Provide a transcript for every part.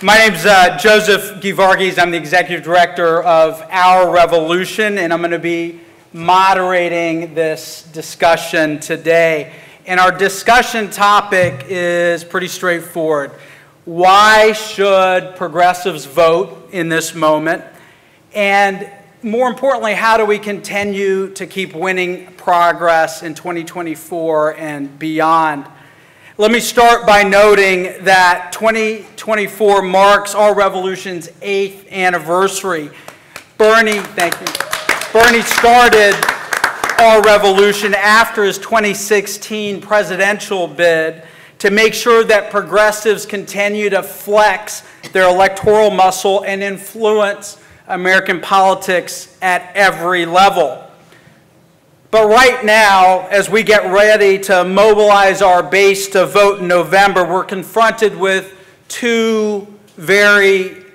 My name's Joseph Givargis. I'm the executive director of Our Revolution, and I'm going to be moderating this discussion today. And our discussion topic is pretty straightforward. Why should progressives vote in this moment? And more importantly, how do we continue to keep winning progress in 2024 and beyond? Let me start by noting that 2024 marks Our Revolution's 8th anniversary. Bernie started Our Revolution after his 2016 presidential bid to make sure that progressives continue to flex their electoral muscle and influence American politics at every level. But right now, as we get ready to mobilize our base to vote in November, we're confronted with two very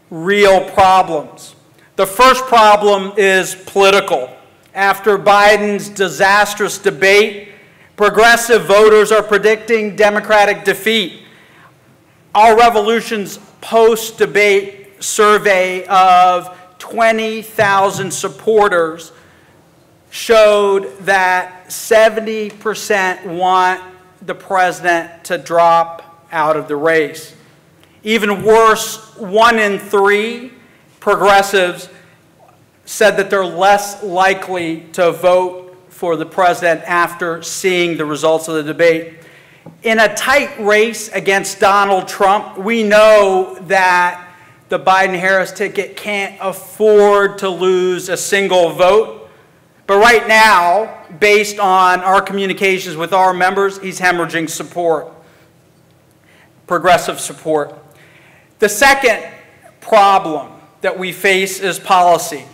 real problems. The first problem is political. After Biden's disastrous debate, progressive voters are predicting Democratic defeat. Our Revolution's post-debate survey of 20,000 supporters showed that 70% want the president to drop out of the race. Even worse, 1 in 3 progressives said that they're less likely to vote for the president after seeing the results of the debate. In a tight race against Donald Trump, we know that the Biden-Harris ticket can't afford to lose a single vote. But right now, based on our communications with our members, he's hemorrhaging support, progressive support. The second problem that we face is policy.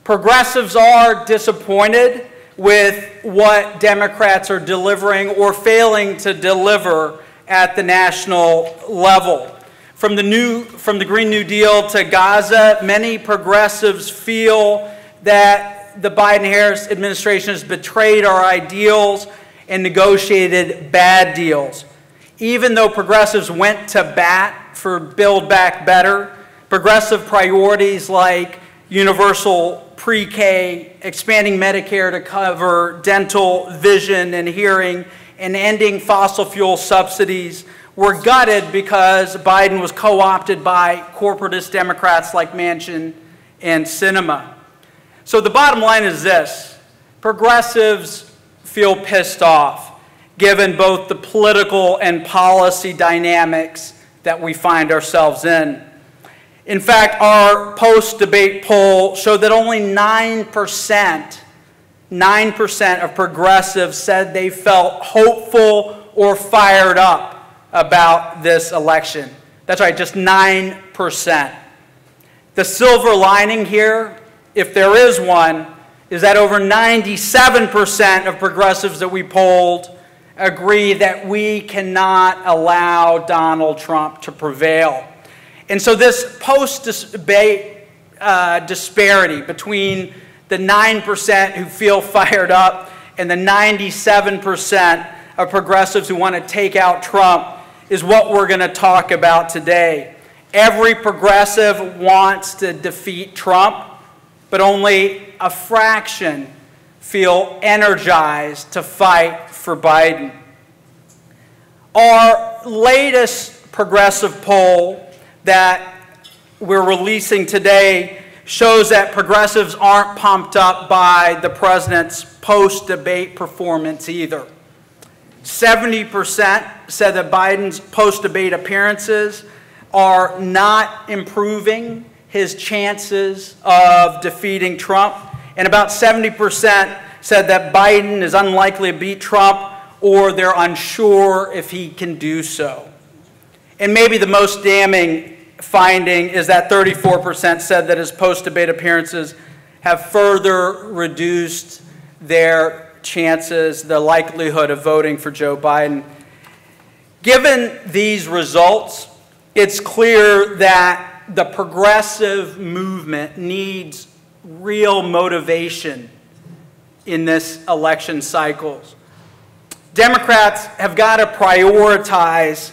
Progressives are disappointed with what Democrats are delivering or failing to deliver at the national level. From the Green New Deal to Gaza, many progressives feel that the Biden-Harris administration has betrayed our ideals and negotiated bad deals. Even though progressives went to bat for Build Back Better, progressive priorities like universal pre-K, expanding Medicare to cover dental, vision, and hearing, and ending fossil fuel subsidies were gutted because Biden was co-opted by corporatist Democrats like Manchin and Sinema. So the bottom line is this: progressives feel pissed off, given both the political and policy dynamics that we find ourselves in. In fact, our post-debate poll showed that only 9% of progressives said they felt hopeful or fired up about this election. That's right, just 9%. The silver lining here, if there is one, is that over 97% of progressives that we polled agree that we cannot allow Donald Trump to prevail. And so this post-debate disparity between the 9% who feel fired up and the 97% of progressives who want to take out Trump is what we're going to talk about today. Every progressive wants to defeat Trump, but only a fraction feel energized to fight for Biden. Our latest progressive poll that we're releasing today shows that progressives aren't pumped up by the president's post-debate performance either. 70% said that Biden's post-debate appearances are not improving his chances of defeating Trump, and about 70% said that Biden is unlikely to beat Trump or they're unsure if he can do so. And maybe the most damning finding is that 34% said that his post-debate appearances have further reduced their chances, the likelihood of voting for Joe Biden. Given these results, it's clear that the progressive movement needs real motivation in this election cycle. Democrats have got to prioritize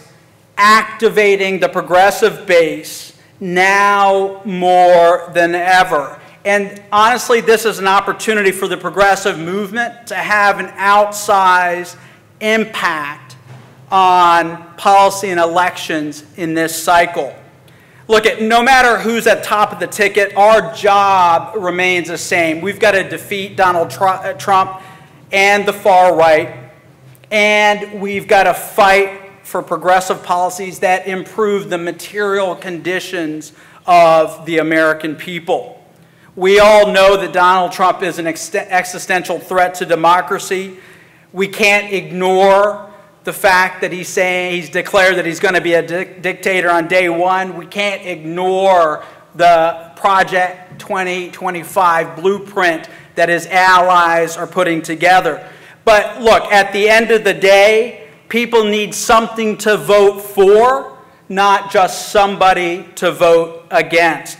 activating the progressive base now more than ever. And honestly, this is an opportunity for the progressive movement to have an outsized impact on policy and elections in this cycle. Look, no matter who's at top of the ticket, our job remains the same. We've got to defeat Donald Trump and the far right, and we've got to fight for progressive policies that improve the material conditions of the American people. We all know that Donald Trump is an existential threat to democracy. We can't ignore the fact that he's declared that he's going to be a dictator on day one. We can't ignore the Project 2025 blueprint that his allies are putting together. But look, at the end of the day, people need something to vote for, not just somebody to vote against.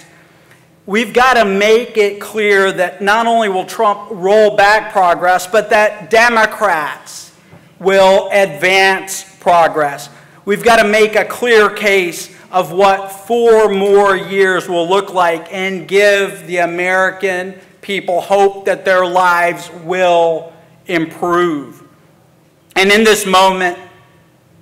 We've got to make it clear that not only will Trump roll back progress, but that Democrats will advance progress. We've got to make a clear case of what 4 more years will look like and give the American people hope that their lives will improve. And in this moment,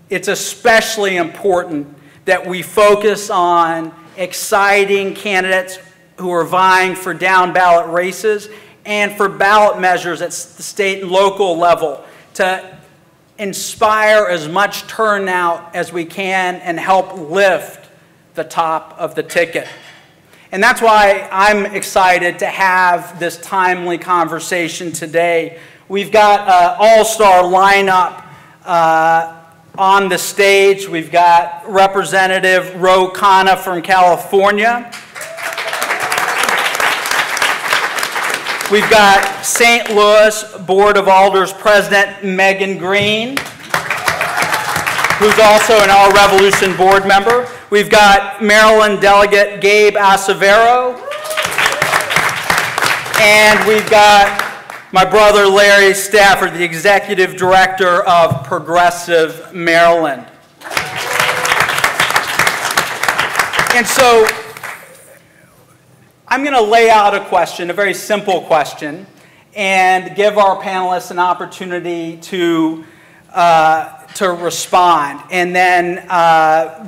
it's especially important that we focus on exciting candidates who are vying for down-ballot races and for ballot measures at the state and local level to inspire as much turnout as we can and help lift the top of the ticket. And that's why I'm excited to have this timely conversation today. We've got an all-star lineup on the stage. We've got Representative Ro Khanna from California. We've got St. Louis Board of Alders President Megan Green, who's also an Our Revolution board member. We've got Maryland Delegate Gabe Acevero. And we've got my brother Larry Stafford, the Executive Director of Progressive Maryland. And so I'm going to lay out a question, a very simple question, and give our panelists an opportunity to respond. And then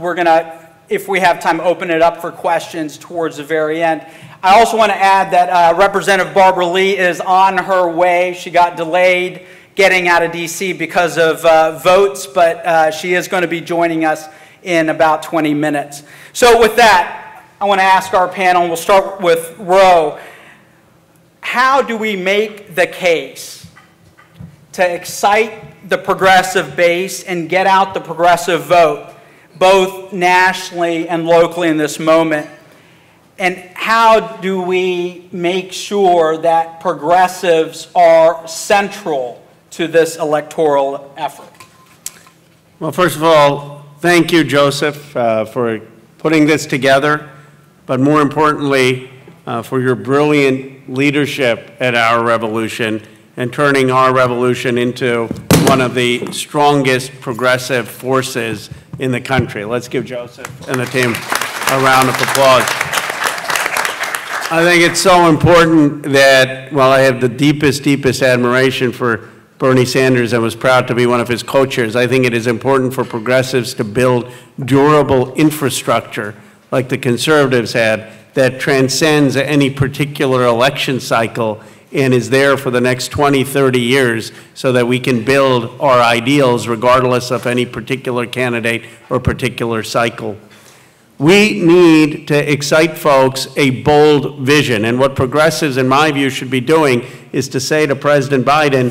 we're going to, if we have time, open it up for questions towards the very end. I also want to add that Representative Barbara Lee is on her way. She got delayed getting out of D.C. because of votes, but she is going to be joining us in about 20 minutes. So with that, I want to ask our panel, and we'll start with Ro. How do we make the case to excite the progressive base and get out the progressive vote, both nationally and locally in this moment? And how do we make sure that progressives are central to this electoral effort? Well, first of all, thank you, Joseph, for putting this together, but more importantly, for your brilliant leadership at Our Revolution and turning Our Revolution into one of the strongest progressive forces in the country. Let's give Joseph and the team a round of applause. I think it's so important that, while I have the deepest admiration for Bernie Sanders and was proud to be one of his co-chairs, I think it is important for progressives to build durable infrastructure like the conservatives had that transcends any particular election cycle and is there for the next 20, 30 years so that we can build our ideals regardless of any particular candidate or particular cycle. We need to excite folks a bold vision, and what progressives, in my view, should be doing is to say to President Biden,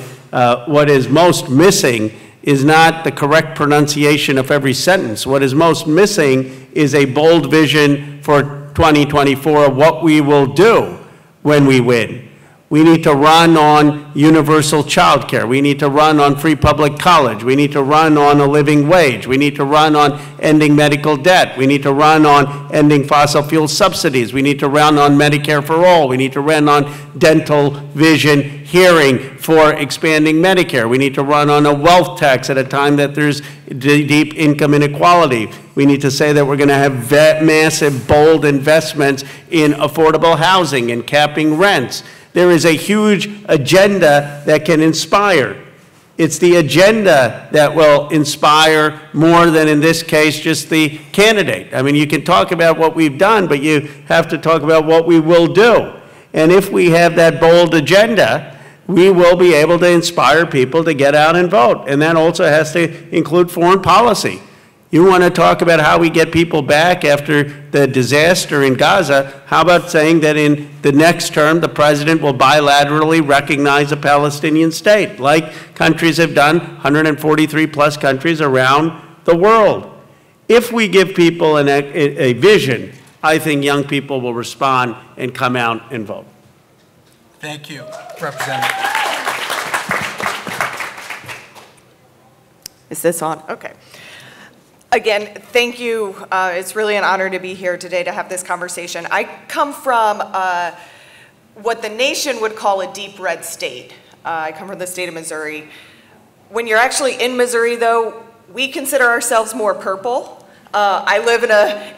what is most missing is not the correct pronunciation of every sentence. What is most missing is a bold vision for 2024 of what we will do when we win. We need to run on universal child care. We need to run on free public college. We need to run on a living wage. We need to run on ending medical debt. We need to run on ending fossil fuel subsidies. We need to run on Medicare for all. We need to run on dental, vision, hearing for expanding Medicare. We need to run on a wealth tax at a time that there's deep income inequality. We need to say that we're going to have massive, bold investments in affordable housing and capping rents. There is a huge agenda that can inspire. It's the agenda that will inspire more than, in this case, just the candidate. I mean, you can talk about what we've done, but you have to talk about what we will do. And if we have that bold agenda, we will be able to inspire people to get out and vote. And that also has to include foreign policy. You want to talk about how we get people back after the disaster in Gaza? How about saying that in the next term, the president will bilaterally recognize a Palestinian state, like countries have done, 143 plus countries around the world? If we give people a vision, I think young people will respond and come out and vote. Thank you, Representative. Is this on? Okay. Again, thank you. It's really an honor to be here today to have this conversation. I come from what the nation would call a deep red state. I come from the state of Missouri. When you're actually in Missouri, though, we consider ourselves more purple. I live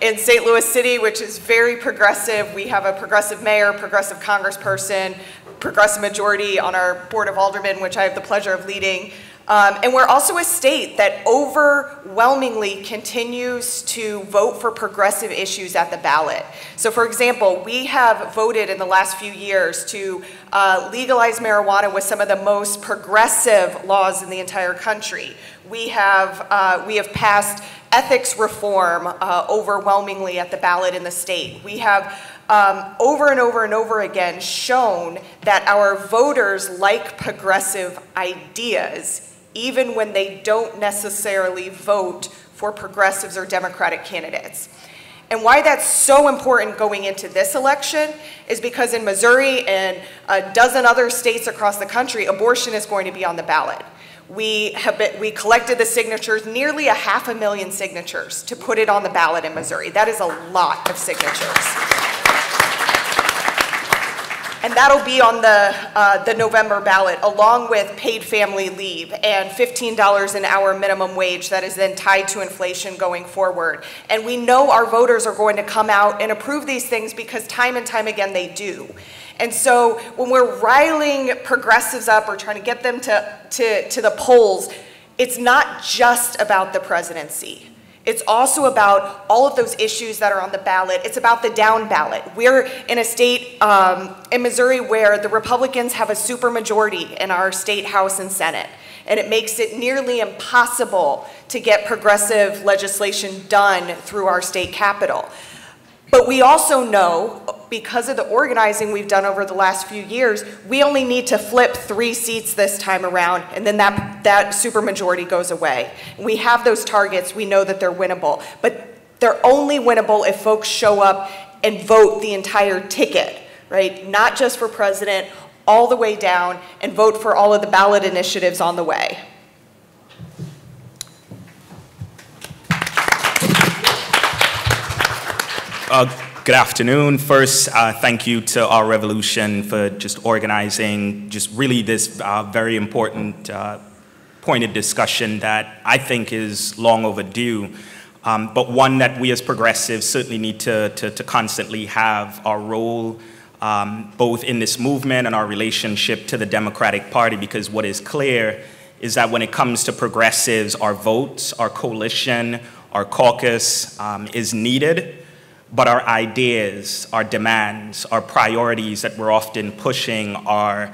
in St. Louis City, which is very progressive. We have a progressive mayor, progressive congressperson, progressive majority on our Board of Aldermen, which I have the pleasure of leading. And we're also a state that overwhelmingly continues to vote for progressive issues at the ballot. So for example, we have voted in the last few years to legalize marijuana with some of the most progressive laws in the entire country. We have passed ethics reform overwhelmingly at the ballot in the state. We have over and over and over again shown that our voters like progressive ideas, even when they don't necessarily vote for progressives or Democratic candidates. And why that's so important going into this election is because in Missouri and a dozen other states across the country, abortion is going to be on the ballot. We collected the signatures, nearly 500,000 signatures, to put it on the ballot in Missouri. That is a lot of signatures. And that'll be on the November ballot, along with paid family leave and $15 an hour minimum wage that is then tied to inflation going forward. And we know our voters are going to come out and approve these things because time and time again they do. And so when we're riling progressives up or trying to get them to the polls, it's not just about the presidency. It's also about all of those issues that are on the ballot. It's about the down ballot. We're in a state in Missouri where the Republicans have a supermajority in our state House and Senate. And it makes it nearly impossible to get progressive legislation done through our state capitol. But we also know, because of the organizing we've done over the last few years, we only need to flip 3 seats this time around, and then that supermajority goes away. We have those targets. We know that they're winnable. But they're only winnable if folks show up and vote the entire ticket, right? Not just for president, all the way down, and vote for all of the ballot initiatives on the way. Good afternoon. First, thank you to Our Revolution for just organizing just really this very important pointed discussion that I think is long overdue, but one that we as progressives certainly need to constantly have our role both in this movement and our relationship to the Democratic Party, because what is clear is that when it comes to progressives, our votes, our coalition, our caucus is needed. But our ideas, our demands, our priorities that we're often pushing are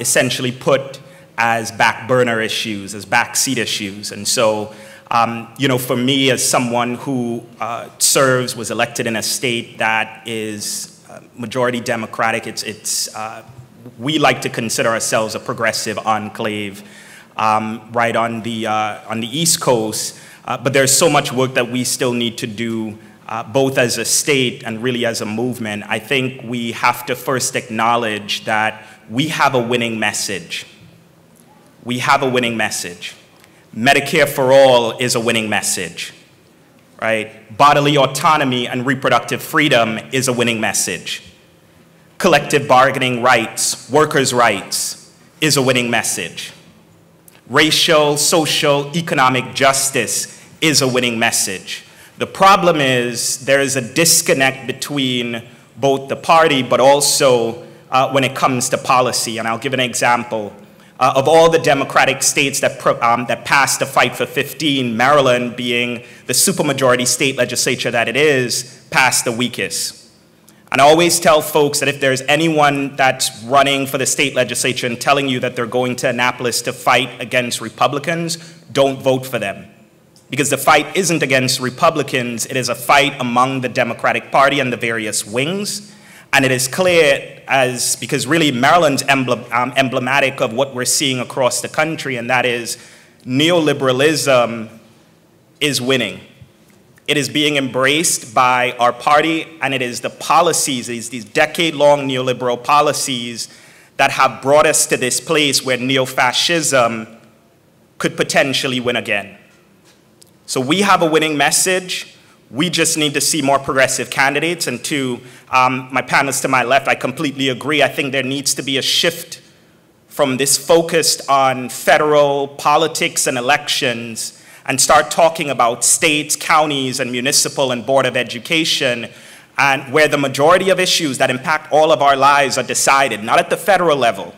essentially put as back burner issues, as backseat issues. And so, you know, for me as someone who was elected in a state that is majority Democratic, we like to consider ourselves a progressive enclave right on the East Coast. But there's so much work that we still need to do both as a state and really as a movement. I think we have to first acknowledge that we have a winning message. We have a winning message. Medicare for all is a winning message, right? Bodily autonomy and reproductive freedom is a winning message. Collective bargaining rights, workers' rights, is a winning message. Racial, social, economic justice is a winning message. The problem is there is a disconnect between both the party but also when it comes to policy. And I'll give an example. Of all the Democratic states that passed the Fight for 15, Maryland, being the supermajority state legislature that it is, passed the weakest. And I always tell folks that if there's anyone that's running for the state legislature and telling you that they're going to Annapolis to fight against Republicans, don't vote for them. Because the fight isn't against Republicans, it is a fight among the Democratic Party and the various wings. And it is clear because really Maryland's emblematic of what we're seeing across the country, and that is neoliberalism is winning. It is being embraced by our party, and it is the policies, these decade-long neoliberal policies that have brought us to this place where neo-fascism could potentially win again. So we have a winning message. We just need to see more progressive candidates. And to my panelists to my left, I completely agree. I think there needs to be a shift from this focused on federal politics and elections and start talking about states, counties, and municipal and board of education, and where the majority of issues that impact all of our lives are decided, not at the federal level.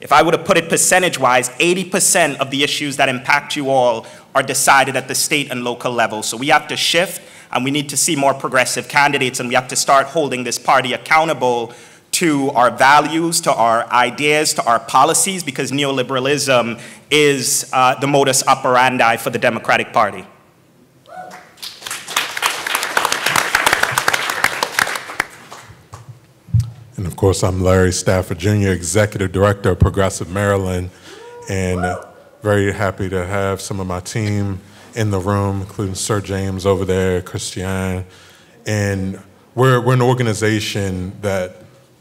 If I were to put it percentage-wise, 80% of the issues that impact you all are decided at the state and local level. So we have to shift, and we need to see more progressive candidates, and we have to start holding this party accountable to our values, to our ideas, to our policies, because neoliberalism is the modus operandi for the Democratic Party. And of course, I'm Larry Stafford Jr., Executive Director of Progressive Maryland, and very happy to have some of my team in the room, including Sir James over there, Christiane. And we're an organization that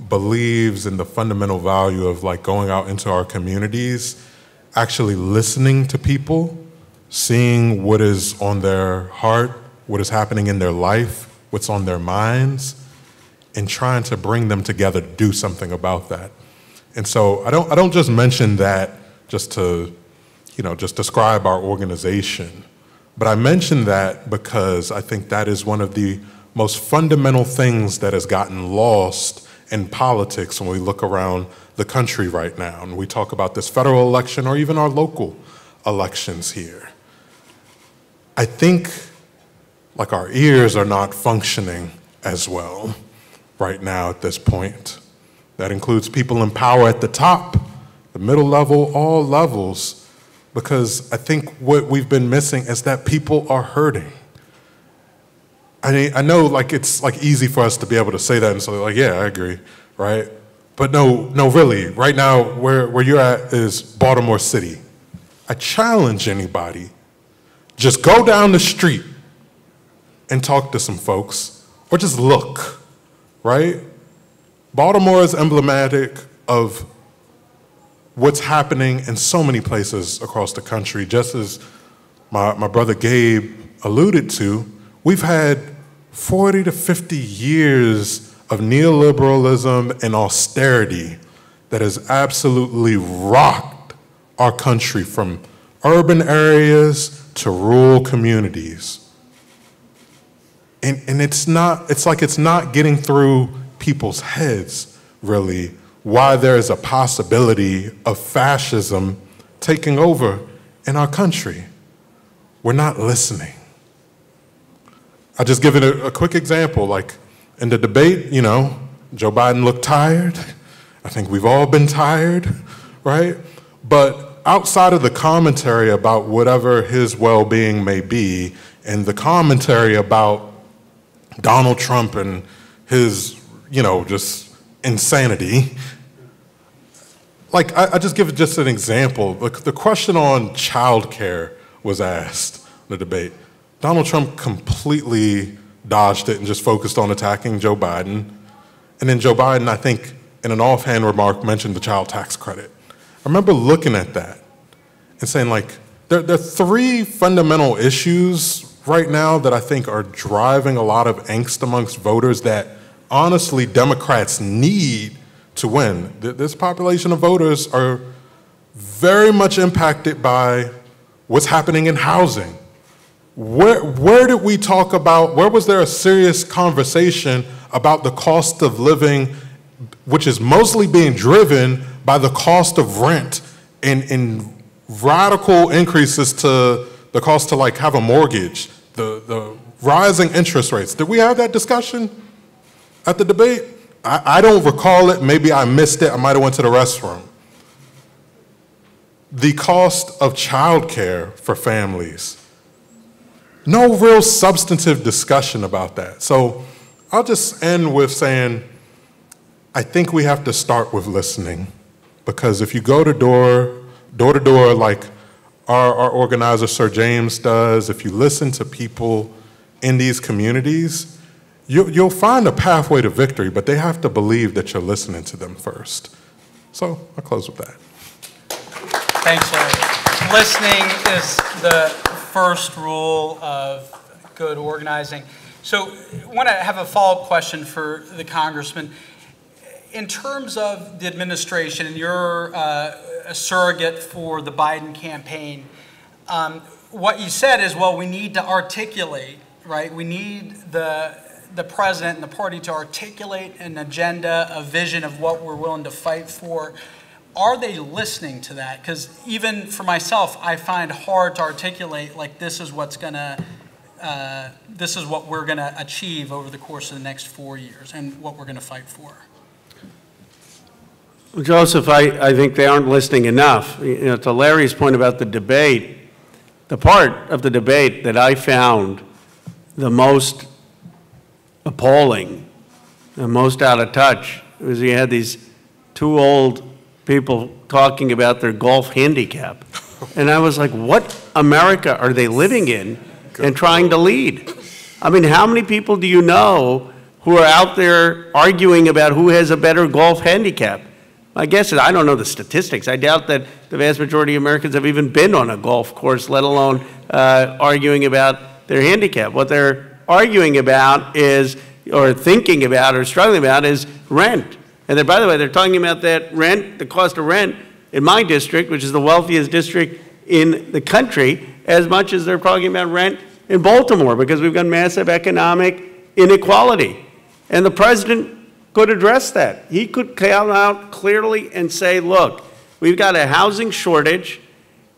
believes in the fundamental value of like going out into our communities, actually listening to people, seeing what is on their heart, what is happening in their life, what's on their minds, and trying to bring them together to do something about that. And so I don't just mention that just to, just describe our organization, but I mention that because I think that is one of the most fundamental things that has gotten lost in politics when we look around the country right now. And we talk about this federal election or even our local elections here. I think like our ears are not functioning as well right now at this point. That includes people in power at the top, the middle level, all levels, because I think what we've been missing is that people are hurting. I know like it's like easy for us to be able to say that and so like, yeah, I agree, right? But no, really, right now where you're at is Baltimore City. I challenge anybody, just go down the street and talk to some folks or just look, right? Baltimore is emblematic of what's happening in so many places across the country. Just as my brother Gabe alluded to, we've had 40 to 50 years of neoliberalism and austerity that has absolutely rocked our country from urban areas to rural communities. And it's like it's not getting through people's heads, really, why there is a possibility of fascism taking over in our country. We're not listening. I'll just give it a quick example. Like in the debate, Joe Biden looked tired. I think we've all been tired, right? But outside of the commentary about whatever his well-being may be, and the commentary about Donald Trump and his, just insanity, like I just give it just an example. The question on childcare was asked in the debate. Donald Trump completely dodged it and just focused on attacking Joe Biden. And then Joe Biden, I think, in an offhand remark, mentioned the child tax credit. I remember looking at that and saying, like, there are three fundamental issues right now that I think are driving a lot of angst amongst voters that, honestly, Democrats need to win. This population of voters are very much impacted by what's happening in housing. Where did we talk about, where was there a serious conversation about the cost of living, which is mostly being driven by the cost of rent and radical increases to the cost to like have a mortgage, the rising interest rates? Did we have that discussion at the debate? I don't recall it. Maybe I missed it. I might have went to the restroom. The cost of childcare for families. No real substantive discussion about that. So I'll just end with saying, I think we have to start with listening, because if you go to door to door like our organizer, Sir James, does, if you listen to people in these communities, you'll find a pathway to victory, but they have to believe that you're listening to them first. So I'll close with that. Thanks, Larry. Listening is the first rule of good organizing. So I want to have a follow-up question for the Congressman. In terms of the administration, and you're a surrogate for the Biden campaign, what you said is, well, we need to articulate, right? We need the president and the party to articulate an agenda, a vision of what we're willing to fight for. Are they listening to that? Because even for myself, I find hard to articulate, like, this is what we're gonna achieve over the course of the next 4 years and what we're gonna fight for. Well, Joseph, I think they aren't listening enough. You know, to Larry's point about the debate, the part of the debate that I found the most appalling, the most out of touch, was you had these two old people talking about their golf handicap. And I was like, what America are they living in and trying to lead? I mean, how many people do you know who are out there arguing about who has a better golf handicap? My guess is, I don't know the statistics. I doubt that the vast majority of Americans have even been on a golf course, let alone arguing about their handicap. What they're arguing about is, or thinking about, or struggling about is rent. And then, by the way, they're talking about that rent, the cost of rent in my district, which is the wealthiest district in the country, as much as they're talking about rent in Baltimore, because we've got massive economic inequality. And the president could address that. He could come out clearly and say, look, we've got a housing shortage,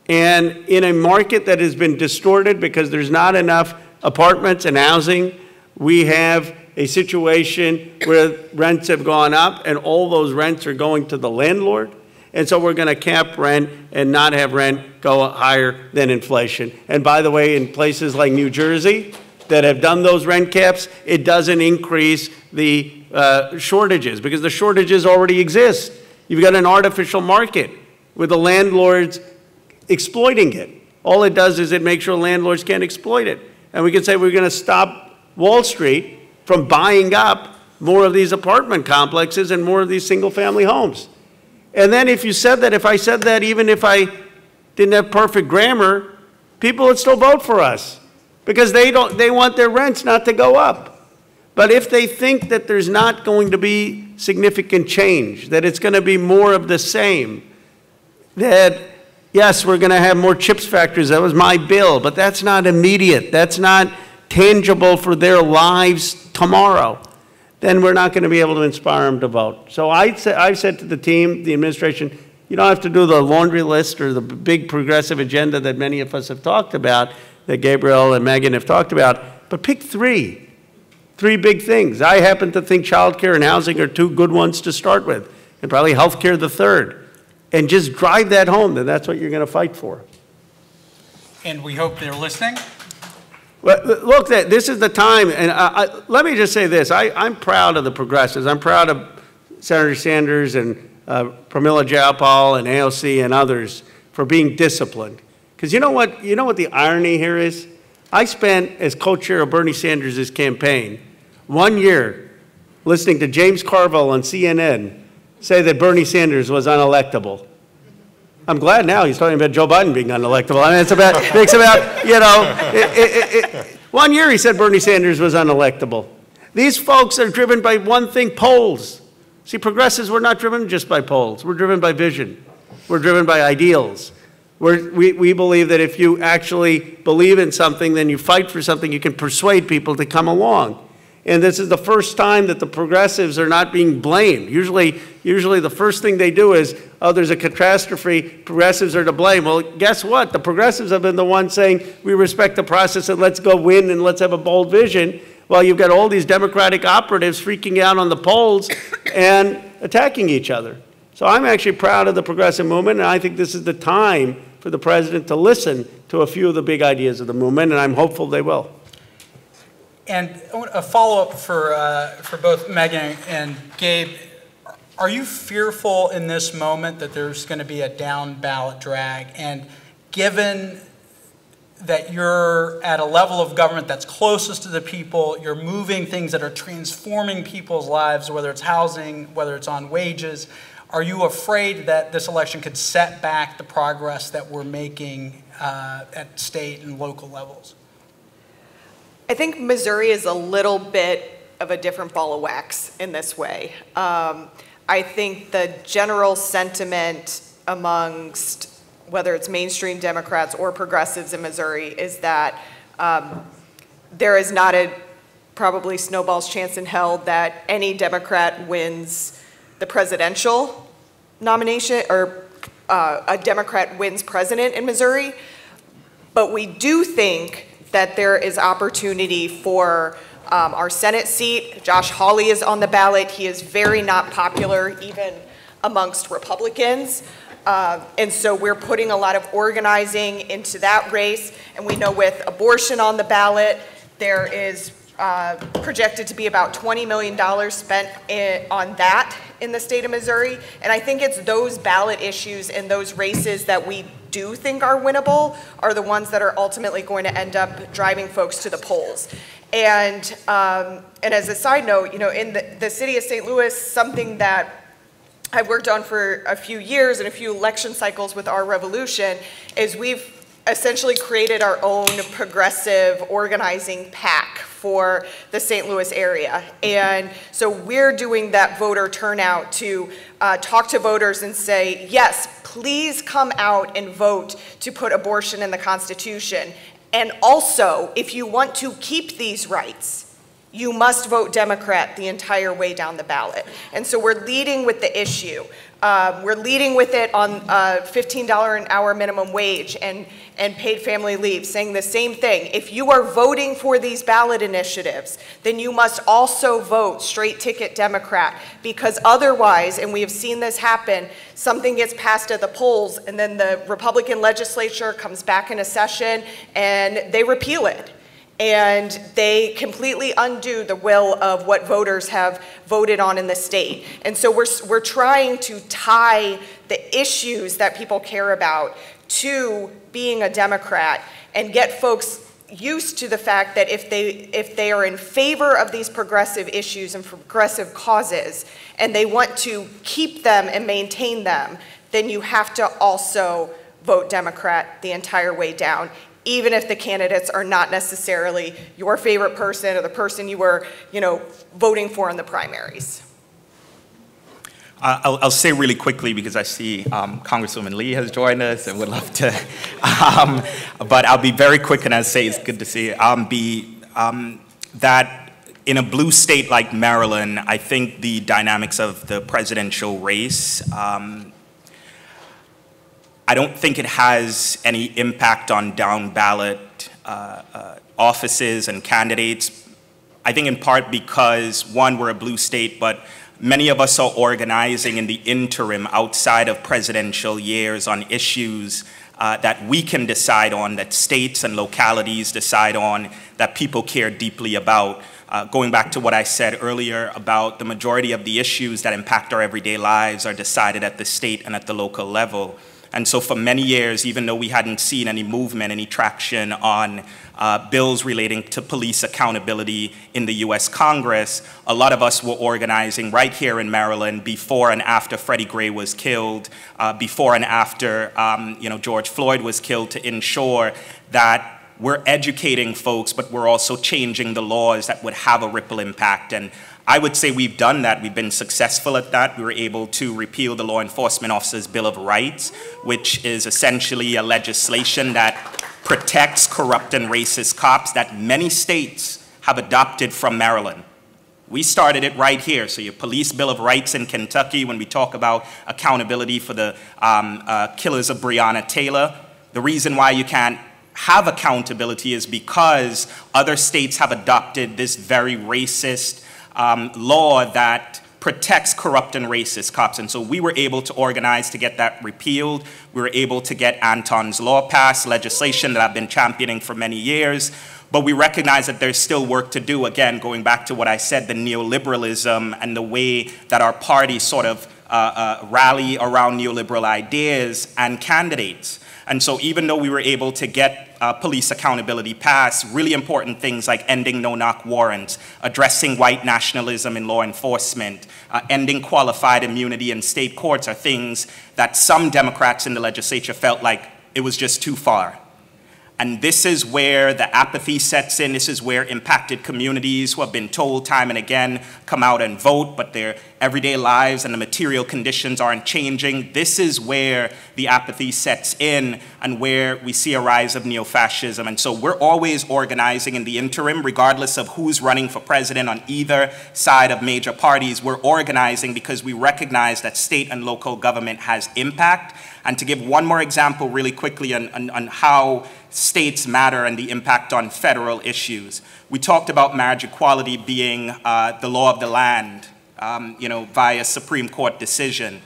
and in a market that has been distorted because there's not enough apartments and housing, we have a situation where rents have gone up and all those rents are going to the landlord. And so we're going to cap rent and not have rent go higher than inflation. And by the way, in places like New Jersey that have done those rent caps, it doesn't increase the shortages, because the shortages already exist. You've got an artificial market with the landlords exploiting it. All it does is it makes sure landlords can't exploit it. And we could say we're going to stop Wall Street from buying up more of these apartment complexes and more of these single-family homes. And then if you said that, if I said that, even if I didn't have perfect grammar, people would still vote for us, because they want their rents not to go up. But if they think that there's not going to be significant change, that it's going to be more of the same, that yes, we're going to have more chips factories, that was my bill, but that's not immediate, that's not tangible for their lives tomorrow, then we're not going to be able to inspire them to vote. So I've said to the team, the administration, you don't have to do the laundry list or the big progressive agenda that many of us have talked about, that Gabriel and Megan have talked about, but pick three big things. I happen to think childcare and housing are two good ones to start with, and probably healthcare the third. And just drive that home, then that's what you're going to fight for. And we hope they're listening. Well, look, this is the time, and let me just say this. I'm proud of the progressives. I'm proud of Senator Sanders and Pramila Jayapal and AOC and others for being disciplined. Because you know what the irony here is? I spent, as co-chair of Bernie Sanders' campaign, 1 year listening to James Carville on CNN say that Bernie Sanders was unelectable. I'm glad now he's talking about Joe Biden being unelectable. I mean, it's about, 1 year he said Bernie Sanders was unelectable. These folks are driven by one thing, polls. See, progressives, we're not driven just by polls. We're driven by vision. We're driven by ideals. We believe that if you actually believe in something, then you fight for something, you can persuade people to come along. And this is the first time that the progressives are not being blamed. Usually the first thing they do is, oh, there's a catastrophe, progressives are to blame. Well, guess what? The progressives have been the ones saying, we respect the process and let's go win and let's have a bold vision. Well, you've got all these Democratic operatives freaking out on the polls and attacking each other. So I'm actually proud of the progressive movement, and I think this is the time for the president to listen to a few of the big ideas of the movement, and I'm hopeful they will. And a follow-up for both Megan and Gabe. Are you fearful in this moment that there's going to be a down ballot drag? And given that you're at a level of government that's closest to the people, you're moving things that are transforming people's lives, whether it's housing, whether it's on wages, are you afraid that this election could set back the progress that we're making at state and local levels? I think Missouri is a little bit of a different ball of wax in this way. I think the general sentiment amongst whether it's mainstream Democrats or progressives in Missouri is that there is not a probably snowball's chance in hell that any Democrat wins the presidential nomination or a Democrat wins president in Missouri. But we do think that there is opportunity for our Senate seat. Josh Hawley is on the ballot. He is very not popular even amongst Republicans. And so we're putting a lot of organizing into that race. And we know with abortion on the ballot, there is projected to be about $20 million spent on that in the state of Missouri. And I think it's those ballot issues and those races that we do think are winnable are the ones that are ultimately going to end up driving folks to the polls. And as a side note, you know, in the city of St. Louis, something that I've worked on for a few years and a few election cycles with our revolution is we've essentially created our own progressive organizing pack for the St. Louis area. And so we're doing that voter turnout to talk to voters and say, yes, please come out and vote to put abortion in the Constitution. And also, if you want to keep these rights, you must vote Democrat the entire way down the ballot. And so we're leading with the issue. We're leading with it on $15 an hour minimum wage and paid family leave, saying the same thing. If you are voting for these ballot initiatives, then you must also vote straight ticket Democrat, because otherwise, and we have seen this happen, something gets passed at the polls and then the Republican legislature comes back into session and they repeal it. And they completely undo the will of what voters have voted on in the state. And so we're trying to tie the issues that people care about to being a Democrat and get folks used to the fact that if they are in favor of these progressive issues and progressive causes and they want to keep them and maintain them, then you have to also vote Democrat the entire way down, even if the candidates are not necessarily your favorite person or the person you were, voting for in the primaries. I'll say really quickly, because I see Congresswoman Lee has joined us and would love to, but I'll be very quick and I'll say it's good to see that in a blue state like Maryland, I think the dynamics of the presidential race, I don't think it has any impact on down ballot offices and candidates. I think in part because, one, we're a blue state, but many of us are organizing in the interim outside of presidential years on issues that we can decide on, that states and localities decide on, that people care deeply about. Going back to what I said earlier about the majority of the issues that impact our everyday lives are decided at the state and at the local level. And so for many years, even though we hadn't seen any movement, any traction on bills relating to police accountability in the US Congress, a lot of us were organizing right here in Maryland before and after Freddie Gray was killed, before and after George Floyd was killed, to ensure that we're educating folks, but we're also changing the laws that would have a ripple impact. And I would say we've done that. We've been successful at that. We were able to repeal the Law Enforcement Officers' Bill of Rights, which is essentially a legislation that protects corrupt and racist cops that many states have adopted from Maryland. We started it right here. So your Police Bill of Rights in Kentucky, when we talk about accountability for the killers of Breonna Taylor, the reason why you can't have accountability is because other states have adopted this very racist law that protects corrupt and racist cops. And so we were able to organize to get that repealed. We were able to get Anton's Law passed, legislation that I've been championing for many years. But we recognize that there's still work to do. Again, going back to what I said, the neoliberalism and the way that our party sort of rally around neoliberal ideas and candidates. And so even though we were able to get police accountability passed, really important things like ending no-knock warrants, addressing white nationalism in law enforcement, ending qualified immunity in state courts are things that some Democrats in the legislature felt like it was just too far. And this is where the apathy sets in. This is where impacted communities who have been told time and again, come out and vote, but their everyday lives and the material conditions aren't changing. This is where the apathy sets in and where we see a rise of neo-fascism. And so we're always organizing in the interim, regardless of who's running for president on either side of major parties. We're organizing because we recognize that state and local government has impact. And to give one more example really quickly on how states matter and the impact on federal issues. We talked about marriage equality being the law of the land, via Supreme Court decision.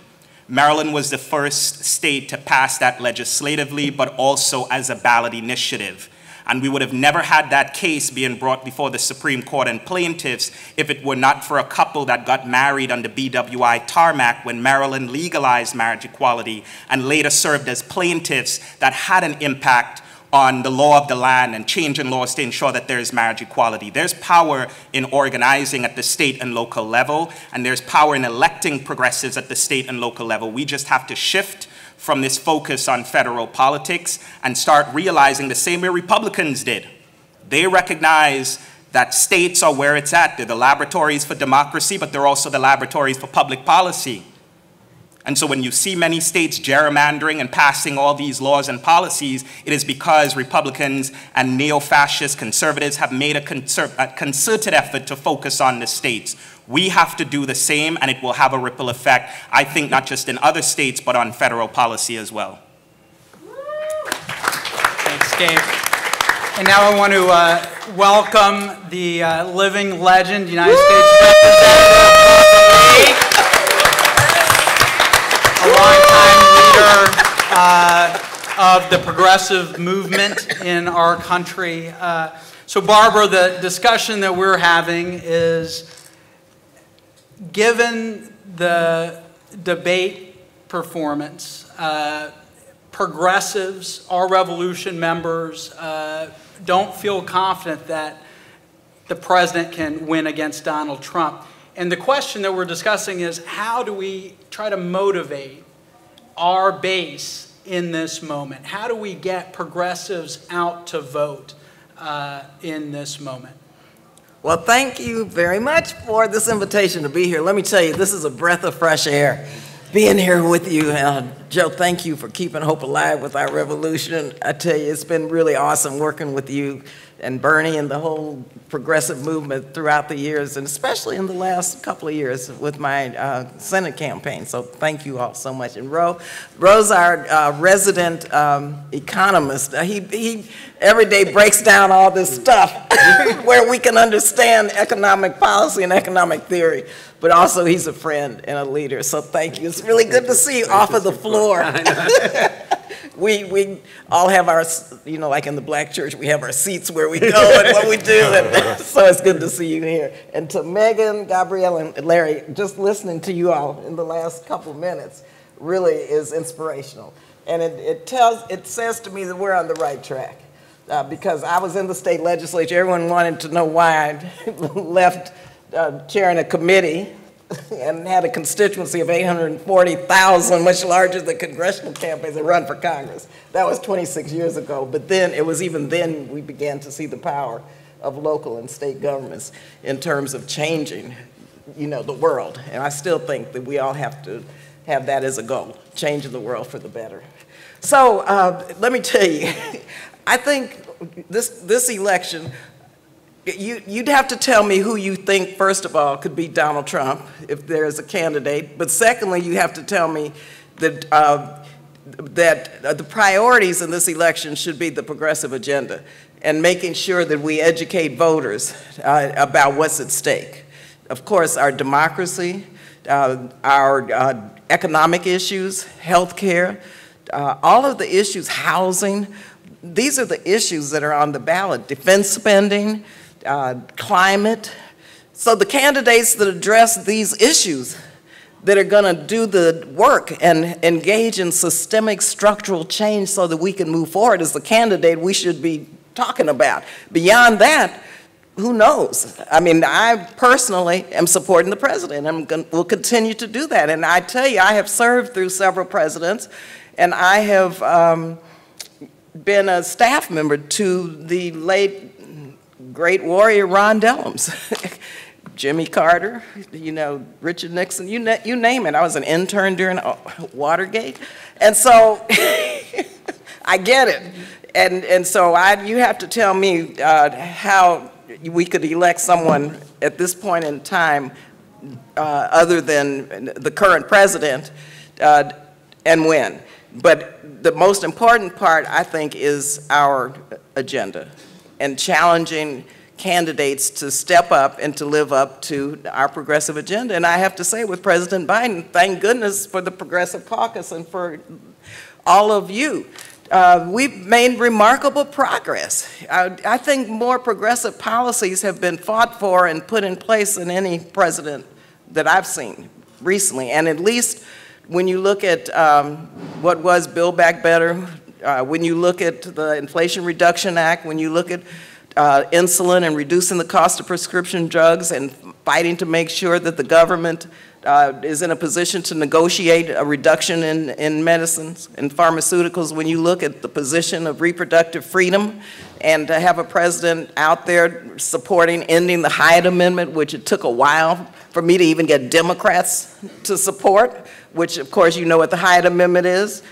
Maryland was the first state to pass that legislatively, but also as a ballot initiative. And we would have never had that case being brought before the Supreme Court and plaintiffs if it were not for a couple that got married under BWI tarmac when Maryland legalized marriage equality and later served as plaintiffs that had an impact on the law of the land and changing laws to ensure that there is marriage equality. There's power in organizing at the state and local level, and there's power in electing progressives at the state and local level. We just have to shift from this focus on federal politics and start realizing the same way Republicans did. They recognize that states are where it's at. They're the laboratories for democracy, but they're also the laboratories for public policy. And so when you see many states gerrymandering and passing all these laws and policies, it is because Republicans and neo-fascist conservatives have made a concerted effort to focus on the states. We have to do the same, and it will have a ripple effect, I think, not just in other states, but on federal policy as well. Thanks, Gabe. And now I want to welcome the living legend, United States Representative, a longtime leader of the progressive movement in our country. So Barbara, the discussion that we're having is, given the debate performance, progressives, our revolution members, don't feel confident that the president can win against Donald Trump. And the question that we're discussing is, how do we try to motivate our base in this moment? How do we get progressives out to vote in this moment? Well, thank you very much for this invitation to be here. Let me tell you, this is a breath of fresh air being here with you. Joe, thank you for keeping hope alive with our revolution. I tell you, it's been really awesome working with you and Bernie and the whole progressive movement throughout the years, and especially in the last couple of years with my Senate campaign. So thank you all so much. And Roe's our resident economist. He every day breaks down all this stuff where we can understand economic policy and economic theory. But also he's a friend and a leader. So thank you. It's really good to see you off of the floor. We all have our, like in the black church, we have our seats where we go and what we do. And so it's good to see you here. And to Megan, Gabrielle, and Larry, just listening to you all in the last couple minutes really is inspirational. And it says to me that we're on the right track. Because I was in the state legislature, everyone wanted to know why I left chairing a committee and had a constituency of 840,000, much larger than congressional campaigns that run for Congress. That was 26 years ago, but then, it was even then we began to see the power of local and state governments in terms of changing, the world. And I still think that we all have to have that as a goal, changing the world for the better. So let me tell you, I think this election, you'd have to tell me who you think, first of all, could beat Donald Trump if there's a candidate. But secondly, you have to tell me that, the priorities in this election should be the progressive agenda and making sure that we educate voters about what's at stake. Of course, our democracy, our economic issues, health care, all of the issues, housing, these are the issues that are on the ballot. Defense spending, climate. So the candidates that address these issues that are going to do the work and engage in systemic structural change so that we can move forward is the candidate we should be talking about. Beyond that, who knows? I mean, I personally am supporting the president and will continue to do that. And I tell you, I have served through several presidents, and I have been a staff member to the late great warrior Ron Dellums, Jimmy Carter, Richard Nixon, you name it. I was an intern during Watergate. And so I get it. And so you have to tell me how we could elect someone at this point in time other than the current president and when. But the most important part, I think, is our agenda and challenging candidates to step up and to live up to our progressive agenda. And I have to say, with President Biden, thank goodness for the Progressive Caucus and for all of you. We've made remarkable progress. I think more progressive policies have been fought for and put in place than any president that I've seen recently. And at least when you look at what was Build Back Better, when you look at the Inflation Reduction Act, when you look at insulin and reducing the cost of prescription drugs and fighting to make sure that the government is in a position to negotiate a reduction in medicines and pharmaceuticals, when you look at the position of reproductive freedom and to have a president out there supporting ending the Hyde Amendment, which it took a while for me to even get Democrats to support, which of course you know what the Hyde Amendment is.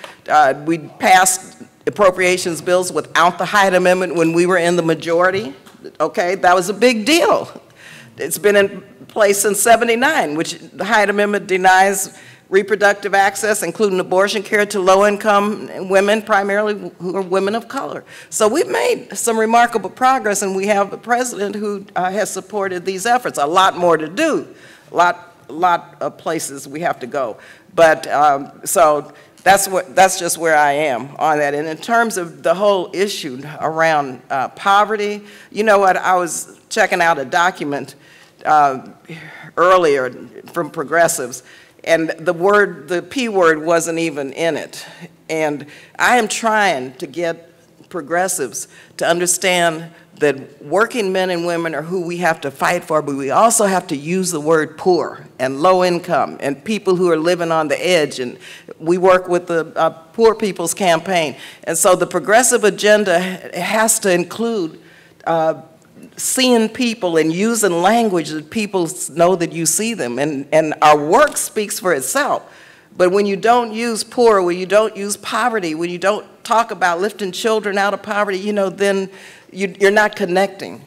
We passed appropriations bills without the Hyde Amendment when we were in the majority. Okay, that was a big deal. It's been in place since '79, which the Hyde Amendment denies reproductive access, including abortion care, to low-income women, primarily who are women of color. So we've made some remarkable progress, and we have a president who has supported these efforts. A lot more to do, a lot of places we have to go. But so that's just where I am on that. And in terms of the whole issue around poverty, you know what? I was checking out a document earlier from progressives, and the P word wasn't even in it. And I am trying to get progressives to understand that working men and women are who we have to fight for, but we also have to use the word poor and low income and people who are living on the edge. And we work with the Poor People's Campaign. And so the progressive agenda has to include seeing people and using language that people know that you see them. And our work speaks for itself. But when you don't use poor, when you don't use poverty, when you don't talk about lifting children out of poverty, then you're not connecting,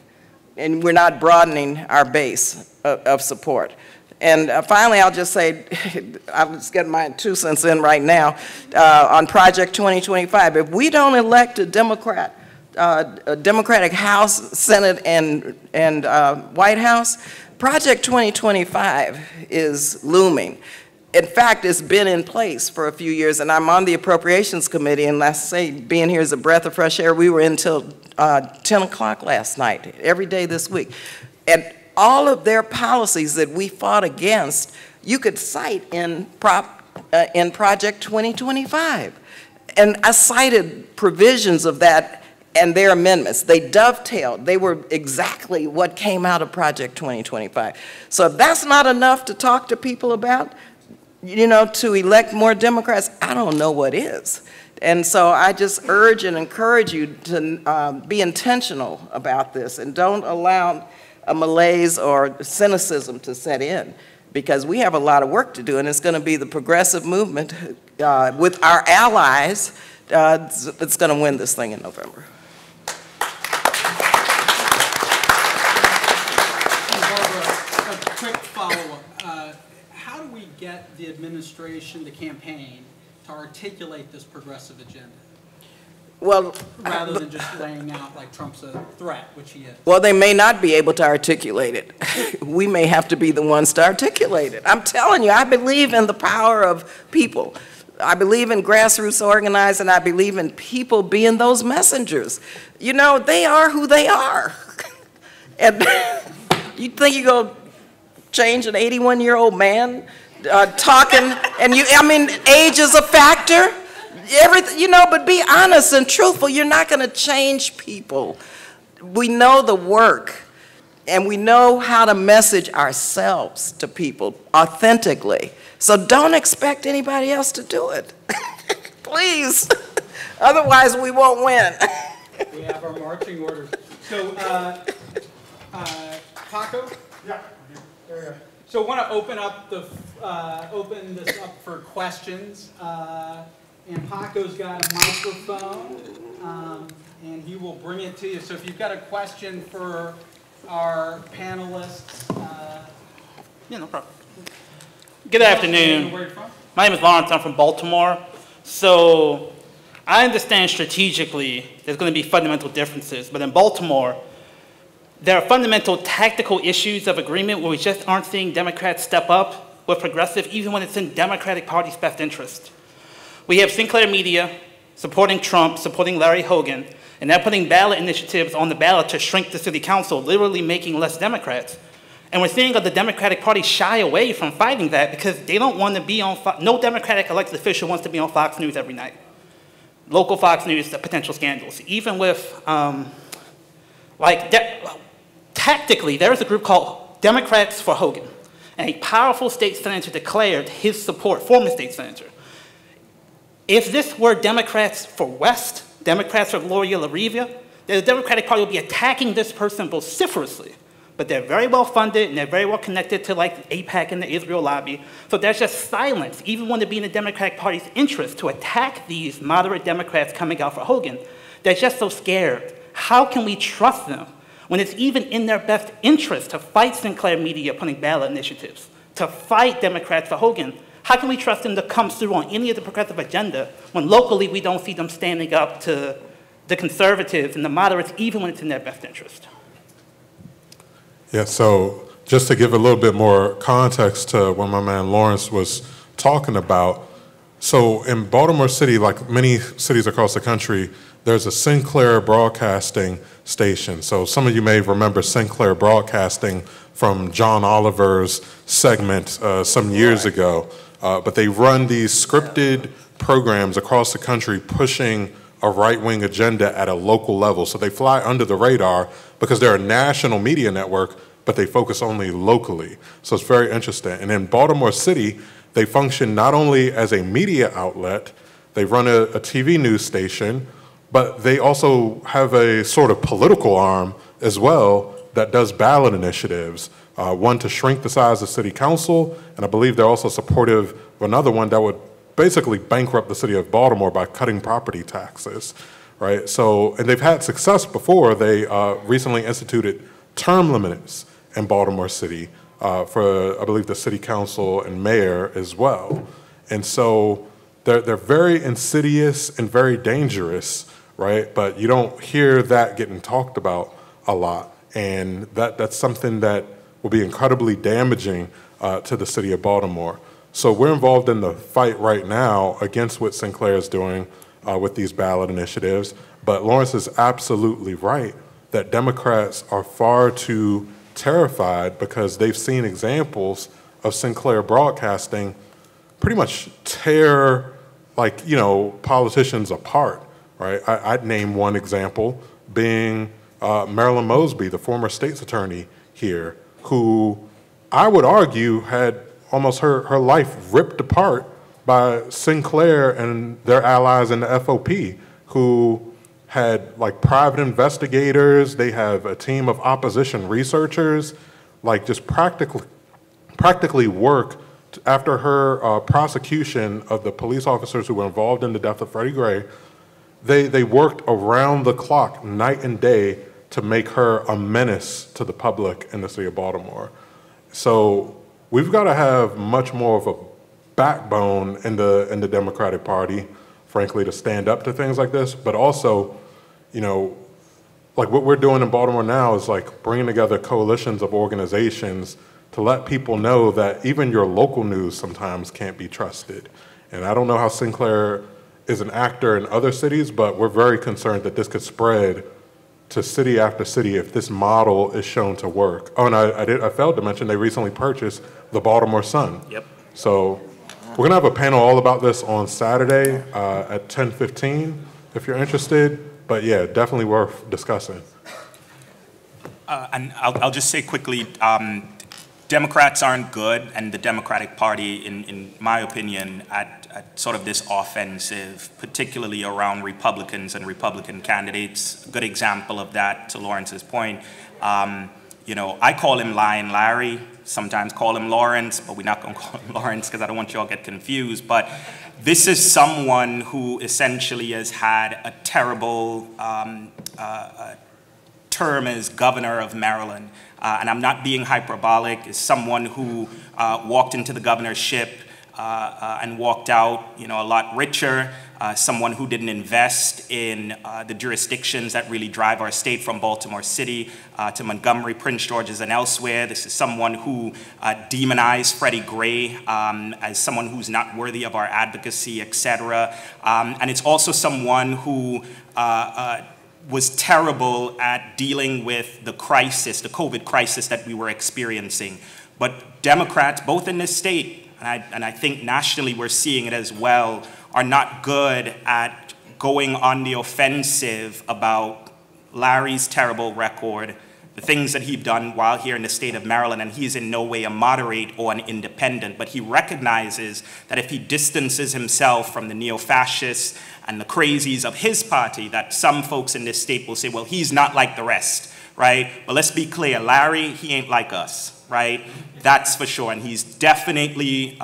and we're not broadening our base of support. And finally, I'll just say, I'll just get my 2 cents in right now on Project 2025. If we don't elect a Democrat, a Democratic House, Senate, and White House, Project 2025 is looming. In fact, it's been in place for a few years, and I'm on the Appropriations Committee, and let's say being here is a breath of fresh air. We were in until 10 o'clock last night, every day this week. And all of their policies that we fought against, you could cite in Project 2025. And I cited provisions of that and their amendments, they dovetailed. They were exactly what came out of Project 2025. So if that's not enough to talk to people about, you know, to elect more Democrats, I don't know what is. And so I just urge and encourage you to be intentional about this and don't allow a malaise or cynicism to set in, because we have a lot of work to do, and it's going to be the progressive movement with our allies that's going to win this thing in November. Barbara, a quick follow-up. How do we get the administration, the campaign, to articulate this progressive agenda? Well, rather than just laying out like Trump's a threat, which he is. Well, they may not be able to articulate it. We may have to be the ones to articulate it. I'm telling you, I believe in the power of people. I believe in grassroots organizing. I believe in people being those messengers. You know, they are who they are. And you think you're going to change an 81-year-old man talking, and I mean, age is a factor. Everything, you know, but be honest and truthful. You're not going to change people. We know the work, and we know how to message ourselves to people authentically. So don't expect anybody else to do it. Please. Otherwise, we won't win. We have our marching orders. So, Paco? Yeah. There we go. So I want to open up open this up for questions. And Paco's got a microphone, and he will bring it to you. So if you've got a question for our panelists. Yeah, no problem. Good afternoon. Where are you from? My name is Lawrence. I'm from Baltimore. So I understand strategically there's going to be fundamental differences, but in Baltimore, there are fundamental tactical issues of agreement where we just aren't seeing Democrats step up with progressive, even when it's in Democratic Party's best interest. We have Sinclair Media supporting Trump, supporting Larry Hogan, and they're putting ballot initiatives on the ballot to shrink the city council, literally making less Democrats. And we're seeing the Democratic Party shy away from fighting that because they don't want to be on Fox. No Democratic elected official wants to be on Fox News every night. Local Fox News, the potential scandals. Even with, tactically, there's a group called Democrats for Hogan. And a powerful state senator declared his support, former state senator. If this were Democrats for West, Democrats for Gloria LaRivia, the Democratic Party would be attacking this person vociferously. But they're very well funded and they're very well connected to like AIPAC and the Israel lobby. So there's just silence, even when it be in the Democratic Party's interest to attack these moderate Democrats coming out for Hogan. They're just so scared. How can we trust them when it's even in their best interest to fight Sinclair Media putting ballot initiatives, to fight Democrats for Hogan? How can we trust them to come through on any of the progressive agenda when locally we don't see them standing up to the conservatives and the moderates, even when it's in their best interest? Yeah, so just to give a little bit more context to what my man Lawrence was talking about, so in Baltimore City, like many cities across the country, there's a Sinclair Broadcasting station. So some of you may remember Sinclair Broadcasting from John Oliver's segment some years ago. But they run these scripted programs across the country pushing a right-wing agenda at a local level. So they fly under the radar because they're a national media network, but they focus only locally. So it's very interesting. And in Baltimore City, they function not only as a media outlet, they run a TV news station, but they also have a sort of political arm as well that does ballot initiatives. One to shrink the size of city council, and I believe they're also supportive of another one that would basically bankrupt the city of Baltimore by cutting property taxes, right? So, and they've had success before. They recently instituted term limits in Baltimore City for, I believe, the city council and mayor as well. And so they're very insidious and very dangerous, right? But you don't hear that getting talked about a lot. And that's something that will be incredibly damaging to the city of Baltimore. So we're involved in the fight right now against what Sinclair is doing with these ballot initiatives. But Lawrence is absolutely right that Democrats are far too terrified because they've seen examples of Sinclair Broadcasting pretty much tear, like, you know, politicians apart, right? I'd name one example being Marilyn Mosby, the former state's attorney here, who I would argue had almost her life ripped apart by Sinclair and their allies in the FOP, who had like private investigators, they have a team of opposition researchers, like just practically work after her prosecution of the police officers who were involved in the death of Freddie Gray. They worked around the clock, night and day, to make her a menace to the public in the city of Baltimore. So we've got to have much more of a backbone in the Democratic Party, frankly, to stand up to things like this, but also, you know, like what we're doing in Baltimore now is like bringing together coalitions of organizations to let people know that even your local news sometimes can't be trusted. And I don't know how Sinclair is an actor in other cities, but we're very concerned that this could spread to city after city if this model is shown to work. Oh, and I failed to mention they recently purchased the Baltimore Sun. Yep. So we're gonna have a panel all about this on Saturday at 10:15 if you're interested. But yeah, definitely worth discussing. And I'll just say quickly, Democrats aren't good, and the Democratic Party, in my opinion, at sort of this offensive, particularly around Republicans and Republican candidates. A good example of that, to Lawrence's point, you know, I call him Lion Larry, sometimes call him Lawrence, but we're not going to call him Lawrence because I don't want you all to get confused. But this is someone who essentially has had a terrible term as governor of Maryland. And I'm not being hyperbolic, is someone who walked into the governorship and walked out, you know, a lot richer, someone who didn't invest in the jurisdictions that really drive our state from Baltimore City to Montgomery, Prince George's, and elsewhere. This is someone who demonized Freddie Gray as someone who's not worthy of our advocacy, et cetera. And it's also someone who was terrible at dealing with the crisis, the COVID crisis that we were experiencing. But Democrats, both in this state, and I think nationally we're seeing it as well, are not good at going on the offensive about Larry's terrible record, the things that he's done while here in the state of Maryland, and he's in no way a moderate or an independent, but he recognizes that if he distances himself from the neo-fascists and the crazies of his party, that some folks in this state will say, well, he's not like the rest, right? But let's be clear, Larry, he ain't like us, right? That's for sure, and he's definitely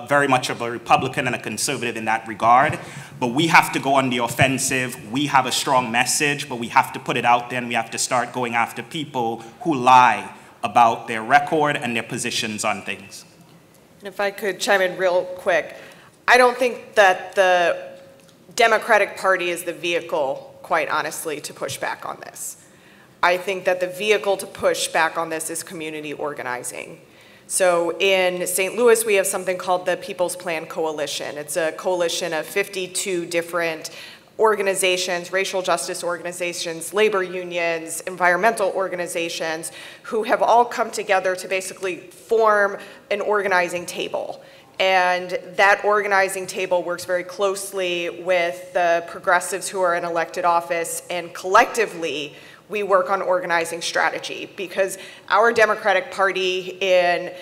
very much of a Republican and a conservative in that regard. But we have to go on the offensive. We have a strong message, but we have to put it out there, and we have to start going after people who lie about their record and their positions on things. And if I could chime in real quick, I don't think that the Democratic Party is the vehicle, quite honestly, to push back on this. I think that the vehicle to push back on this is community organizing. So in St. Louis, we have something called the People's Plan Coalition. It's a coalition of 52 different organizations, racial justice organizations, labor unions, environmental organizations, who have all come together to basically form an organizing table. And that organizing table works very closely with the progressives who are in elected office, and collectively, we work on organizing strategy, because our Democratic Party in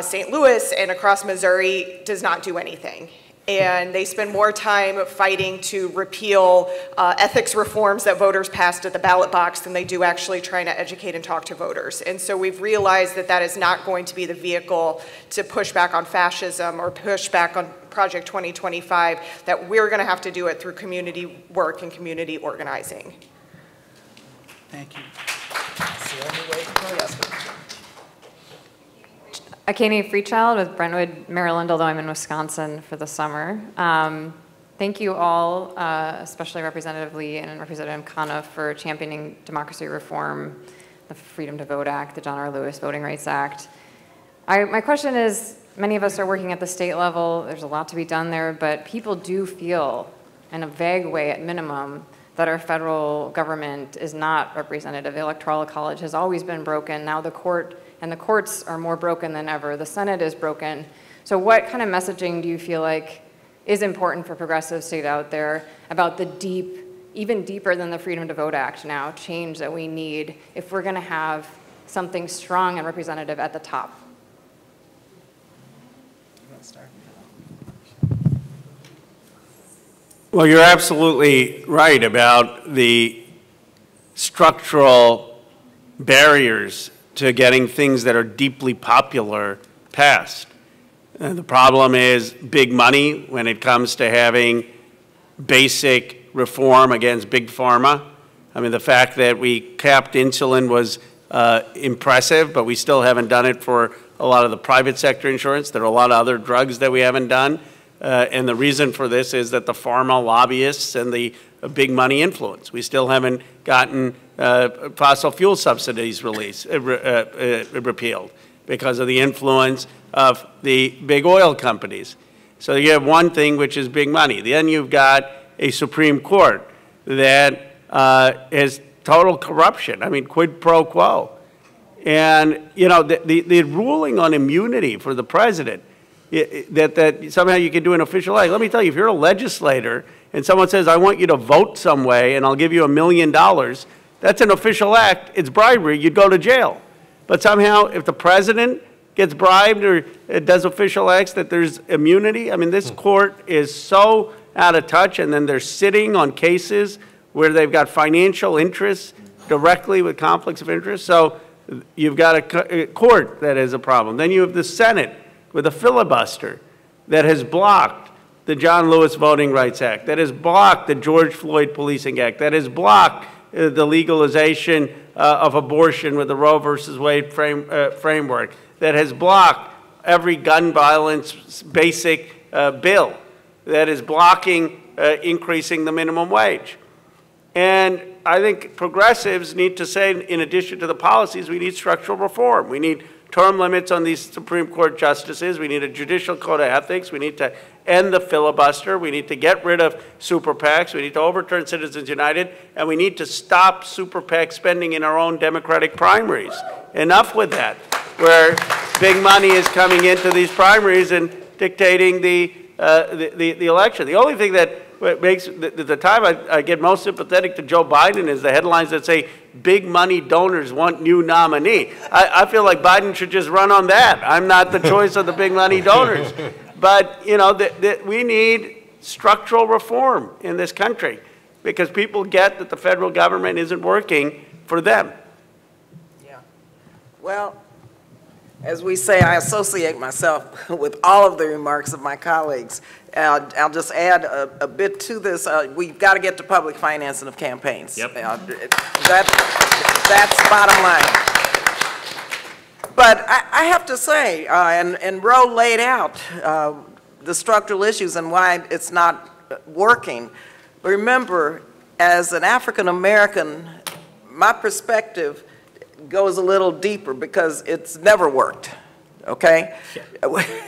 St. Louis and across Missouri does not do anything. And they spend more time fighting to repeal ethics reforms that voters passed at the ballot box than they do actually trying to educate and talk to voters. And so we've realized that that is not going to be the vehicle to push back on fascism or push back on Project 2025, that we're going to have to do it through community work and community organizing. Thank you. Akane Freechild with Brentwood, Maryland, although I'm in Wisconsin for the summer. Thank you all, especially Representative Lee and Representative Khanna, for championing democracy reform, the Freedom to Vote Act, the John R. Lewis Voting Rights Act. My question is, many of us are working at the state level. There's a lot to be done there, but people do feel, in a vague way at minimum, that our federal government is not representative. The Electoral College has always been broken. Now the courts are more broken than ever. The Senate is broken. So what kind of messaging do you feel like is important for progressives to get out there about the deep even deeper than the Freedom to Vote Act now, change that we need if we're going to have something strong and representative at the top. Well, you're absolutely right about the structural barriers to getting things that are deeply popular passed. The problem is big money when it comes to having basic reform against big pharma. I mean, the fact that we capped insulin was impressive, but we still haven't done it for a lot of the private sector insurance. There are a lot of other drugs that we haven't done. And the reason for this is that the pharma lobbyists and the big money influence. We still haven't gotten fossil fuel subsidies repealed because of the influence of the big oil companies. So you have one thing, which is big money. Then you've got a Supreme Court that has total corruption. I mean, quid pro quo. And, you know, the ruling on immunity for the president, that somehow you can do an official act. Let me tell you, if you're a legislator and someone says, I want you to vote some way and I'll give you $1 million, that's an official act. It's bribery. You'd go to jail. But somehow, if the president gets bribed or does official acts, that there's immunity. I mean, this court is so out of touch, and then they're sitting on cases where they've got financial interests directly with conflicts of interest. So you've got a court that is a problem. Then you have the Senate with a filibuster that has blocked the John Lewis Voting Rights Act, that has blocked the George Floyd Policing Act, that has blocked the legalization of abortion with the Roe versus Wade framework, that has blocked every gun violence basic bill, that is blocking increasing the minimum wage. And I think progressives need to say, in addition to the policies, we need structural reform. We need term limits on these Supreme Court justices. We need a judicial code of ethics. We need to end the filibuster. We need to get rid of super PACs. We need to overturn Citizens United. And we need to stop super PAC spending in our own Democratic primaries. Enough with that, where big money is coming into these primaries and dictating the election. The only thing that makes the time I get most sympathetic to Joe Biden is the headlines that say big money donors want new nominee. I feel like Biden should just run on that. I'm not the choice of the big money donors. But, you know, we need structural reform in this country because people get that the federal government isn't working for them. Yeah. Well, as we say, I associate myself with all of the remarks of my colleagues. I'll just add a bit to this. We've got to get to public financing of campaigns. Yep. That's bottom line. But I have to say, and Roe laid out the structural issues and why it's not working. But remember, as an African American, my perspective goes a little deeper because it's never worked, okay? Yeah.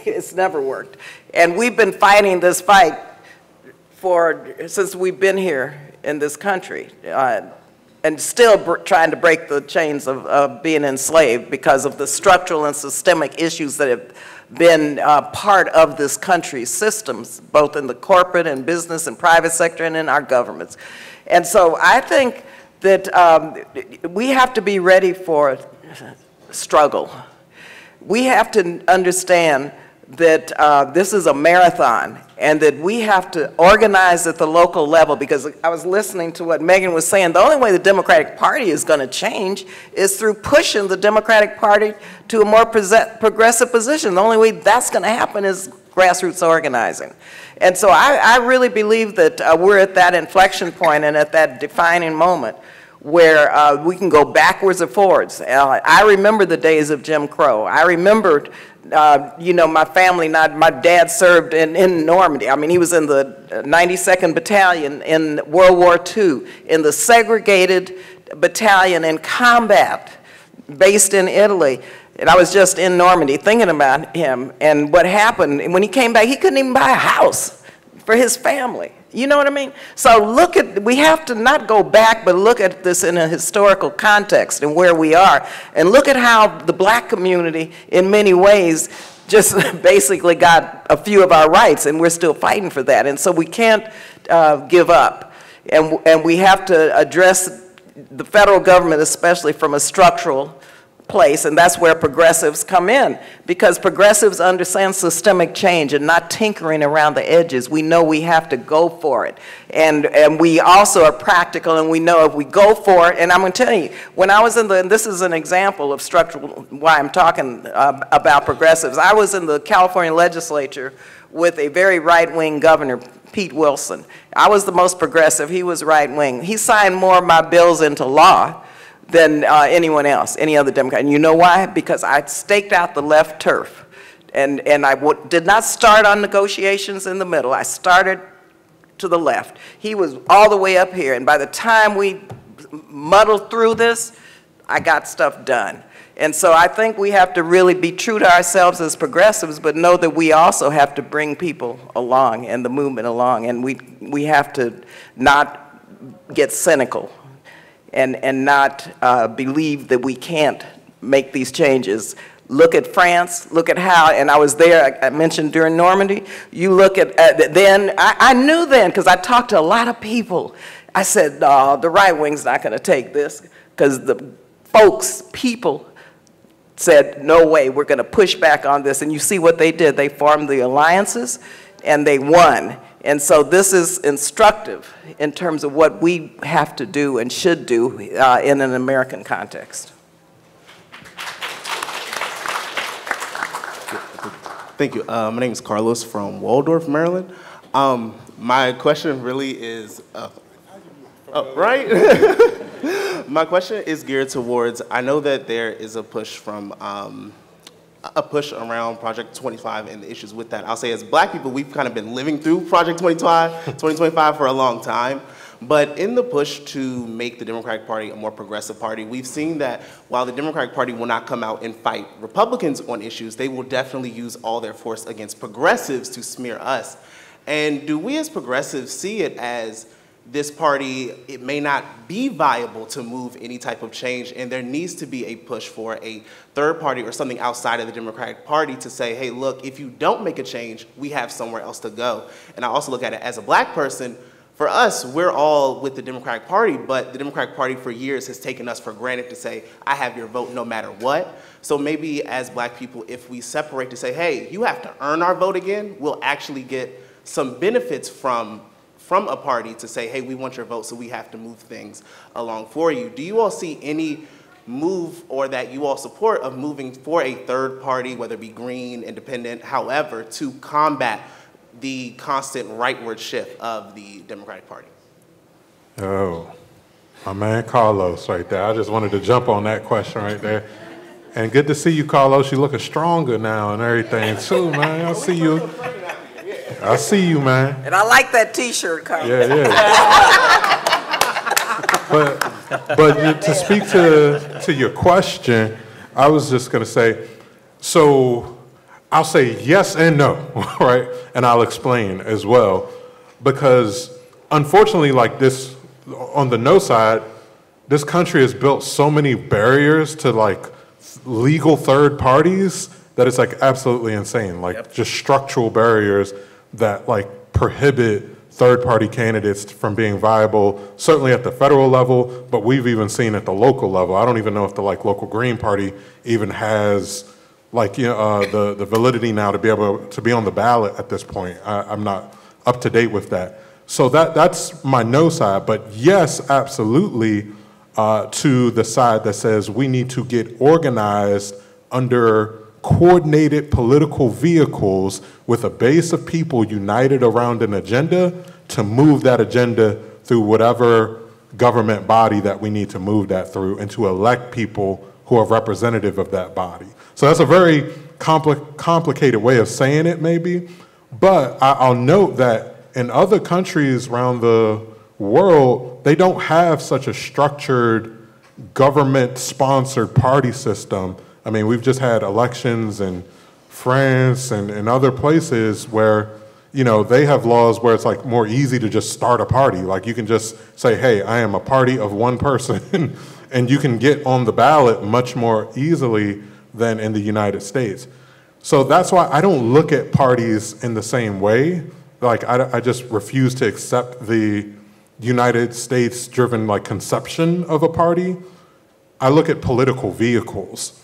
It's never worked. And we've been fighting this fight since we've been here in this country and still trying to break the chains of being enslaved because of the structural and systemic issues that have been part of this country's systems, both in the corporate and business and private sector and in our governments. And so I think that we have to be ready for struggle. We have to understand that this is a marathon and that we have to organize at the local level, because I was listening to what Megan was saying. The only way the Democratic Party is going to change is through pushing the Democratic Party to a more progressive position. The only way that's going to happen is grassroots organizing. And so I really believe that we're at that inflection point and at that defining moment where we can go backwards or forwards. I remember the days of Jim Crow. I remembered, you know, my family, my dad served in Normandy. I mean, he was in the 92nd Battalion in World War II, in the segregated battalion in combat based in Italy. And I was just in Normandy thinking about him and what happened. And when he came back, he couldn't even buy a house for his family. You know what I mean? So we have to not go back, but look at this in a historical context and where we are. And look at how the black community, in many ways, just basically got a few of our rights, and we're still fighting for that. And so we can't give up. And we have to address the federal government, especially from a structural place, and that's where progressives come in, because progressives understand systemic change and not tinkering around the edges. We know we have to go for it, and we also are practical, and we know if we go for it, and I'm going to tell you, when I was in the, and this is an example of structural, why I'm talking about progressives, I was in the California legislature with a very right-wing governor, Pete Wilson. I was the most progressive, he was right-wing. He signed more of my bills into law than anyone else, any other Democrat. And you know why? Because I staked out the left turf. And I did not start on negotiations in the middle. I started to the left. He was all the way up here. And by the time we muddled through this, I got stuff done. And so I think we have to really be true to ourselves as progressives, but know that we also have to bring people along and the movement along. And we have to not get cynical and not believe that we can't make these changes. Look at France, look at how, and I was there, I mentioned during Normandy, you look at, then, I knew then, because I talked to a lot of people, I said, the right wing's not going to take this, because the folks, people, said, no way, we're going to push back on this. And you see what they did. They formed the alliances, and they won. And so this is instructive in terms of what we have to do and should do in an American context. Thank you. My name is Carlos from Waldorf, Maryland. My question really is, my question is geared towards, I know that there is a push from, a push around Project 25 and the issues with that. I'll say as Black people, we've kind of been living through Project 2025 for a long time. But in the push to make the Democratic Party a more progressive party, we've seen that while the Democratic Party will not come out and fight Republicans on issues, they will definitely use all their force against progressives to smear us. And do we as progressives see it as this party, it may not be viable to move any type of change, and there needs to be a push for a third party or something outside of the Democratic Party to say, hey, look, if you don't make a change, we have somewhere else to go. And I also look at it as a Black person. For us, we're all with the Democratic Party, but the Democratic Party for years has taken us for granted to say, I have your vote no matter what. So maybe as Black people, if we separate to say, hey, you have to earn our vote again, we'll actually get some benefits from a party to say, hey, we want your vote, so we have to move things along for you. Do you all see any move or that you all support of moving for a third party, whether it be green, independent, however, to combat the constant rightward shift of the Democratic Party? Oh, my man Carlos right there. I just wanted to jump on that question right there. And good to see you, Carlos. You're looking stronger now and everything too, man. I see you. I see you, man. And I like that T-shirt, Carlos. Yeah. But to speak to your question, I was just going to say, so I'll say yes and no, right? And I'll explain as well. Because unfortunately, like this, on the no side, this country has built so many barriers to like legal third parties that it's like absolutely insane. Like just structural barriers that like prohibit third-party candidates from being viable, certainly at the federal level, but we've even seen at the local level. I don't even know if the like local Green Party even has like the validity now to be able to be on the ballot at this point. I'm not up to date with that. So that's my no side, but yes, absolutely to the side that says we need to get organized under coordinated political vehicles with a base of people united around an agenda to move that agenda through whatever government body that we need to move that through and to elect people who are representative of that body. So that's a very complicated way of saying it maybe, but I'll note that in other countries around the world, they don't have such a structured government-sponsored party system. I mean, we've just had elections in France and other places where, you know, they have laws where it's like more easy to just start a party. Like you can just say, hey, I am a party of one person, and you can get on the ballot much more easily than in the United States. So that's why I don't look at parties in the same way. Like I just refuse to accept the United States-driven like conception of a party, I look at political vehicles.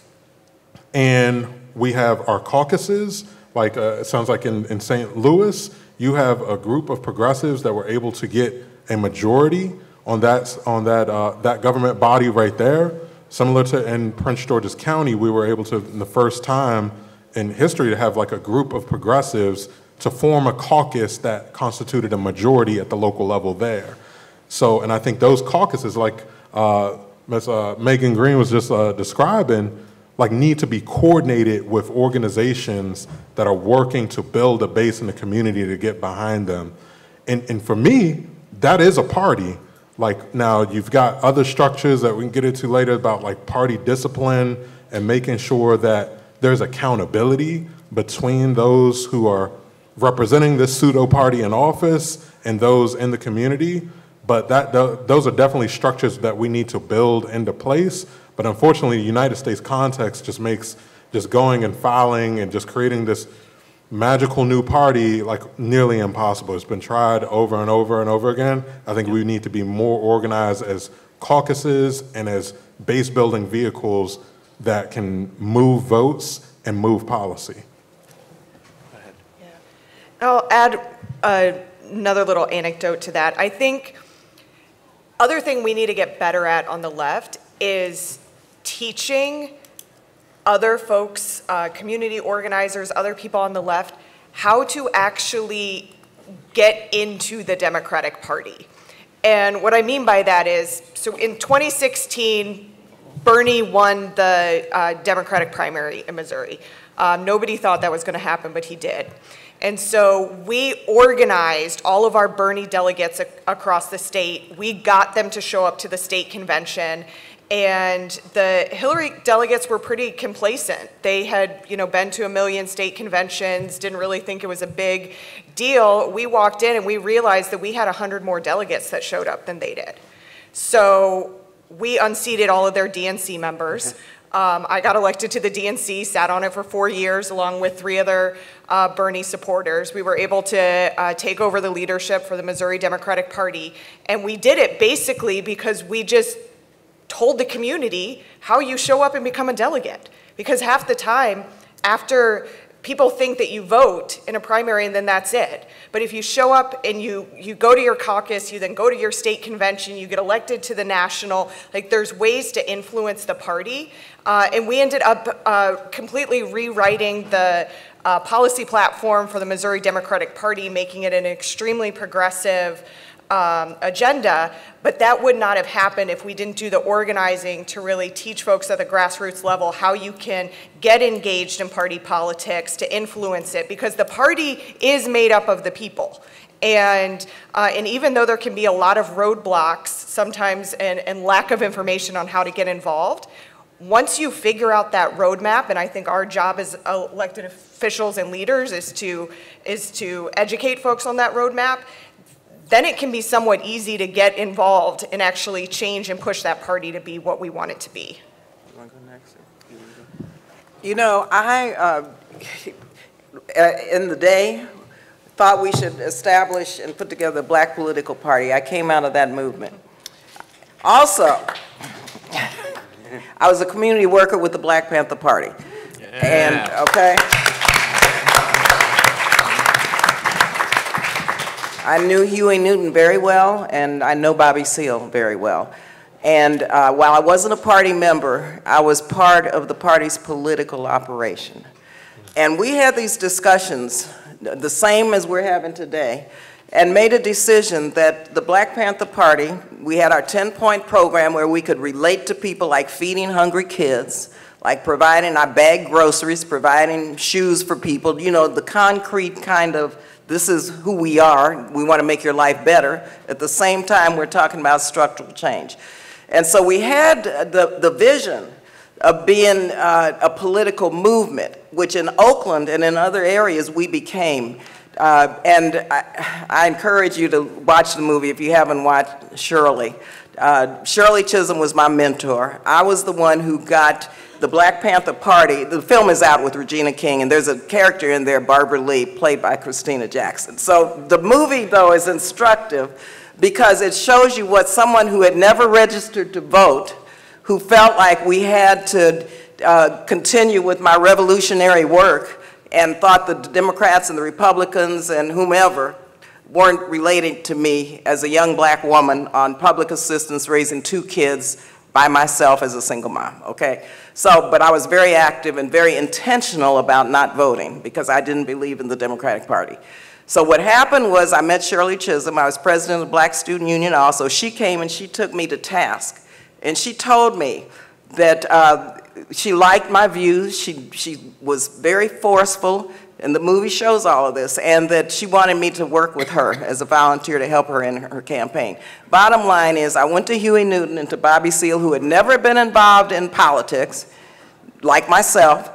And we have our caucuses, like it sounds like in St. Louis, you have a group of progressives that were able to get a majority on that government body right there. Similar to in Prince George's County, we were able to, in the first time in history, to have like a group of progressives to form a caucus that constituted a majority at the local level there. So, and I think those caucuses, like Ms. Megan Green was just describing, like need to be coordinated with organizations that are working to build a base in the community to get behind them. And for me, that is a party. Like now you've got other structures that we can get into later about like party discipline and making sure that there's accountability between those who are representing this pseudo party in office and those in the community. But those are definitely structures that we need to build into place. But unfortunately, the United States context just makes just going and filing and just creating this magical new party like nearly impossible. It's been tried over and over and over again. I think we need to be more organized as caucuses and as base building vehicles that can move votes and move policy. Go ahead. Yeah. I'll add another little anecdote to that. I think other thing we need to get better at on the left is teaching other folks, community organizers, other people on the left, how to actually get into the Democratic Party. And what I mean by that is, so in 2016, Bernie won the Democratic primary in Missouri. Nobody thought that was going to happen, but he did. And so we organized all of our Bernie delegates across the state. We got them to show up to the state convention. And the Hillary delegates were pretty complacent. They had, been to 1 million state conventions, didn't really think it was a big deal. We walked in and we realized that we had 100 more delegates that showed up than they did. So we unseated all of their DNC members. I got elected to the DNC, sat on it for 4 years along with 3 other Bernie supporters. We were able to take over the leadership for the Missouri Democratic Party. And we did it basically because we just told the community how you show up and become a delegate. Because half the time, after people think that you vote in a primary and then that's it. But if you show up and you go to your caucus, you then go to your state convention, you get elected to the national, like there's ways to influence the party. And we ended up completely rewriting the policy platform for the Missouri Democratic Party, making it an extremely progressive agenda, but that would not have happened if we didn't do the organizing to really teach folks at the grassroots level how you can get engaged in party politics to influence it, because the party is made up of the people. And even though there can be a lot of roadblocks sometimes and lack of information on how to get involved, once you figure out that roadmap, and I think our job as elected officials and leaders is to educate folks on that roadmap, then it can be somewhat easy to get involved and actually change and push that party to be what we want it to be. You want to go next? I, in the day, thought we should establish and put together a black political party. I came out of that movement. Also, I was a community worker with the Black Panther Party. Yeah. And, okay. I knew Huey Newton very well, and I know Bobby Seale very well. And while I wasn't a party member, I was part of the party's political operation. And we had these discussions, the same as we're having today, and made a decision that the Black Panther Party, we had our 10-point program where we could relate to people like feeding hungry kids, like providing our bagged groceries, providing shoes for people, the concrete kind of, this is who we are, we want to make your life better. At the same time, we're talking about structural change. And so we had the vision of being a political movement, which in Oakland and in other areas we became. And I encourage you to watch the movie if you haven't watched Shirley. Shirley Chisholm was my mentor. I was the one who got the Black Panther Party. The film is out with Regina King, and there's a character in there, Barbara Lee, played by Christina Jackson. So the movie, though, is instructive because it shows you what someone who had never registered to vote, who felt like we had to continue with my revolutionary work and thought the Democrats and the Republicans and whomever weren't relating to me as a young black woman on public assistance raising 2 kids by myself as a single mom, okay? So, but I was very active and very intentional about not voting because I didn't believe in the Democratic Party. So what happened was I met Shirley Chisholm. I was president of the Black Student Union also. She came and she took me to task. And she told me that she liked my views. She was very forceful, and the movie shows all of this, and that she wanted me to work with her as a volunteer to help her in her campaign. Bottom line is I went to Huey Newton and to Bobby Seale, who had never been involved in politics, like myself,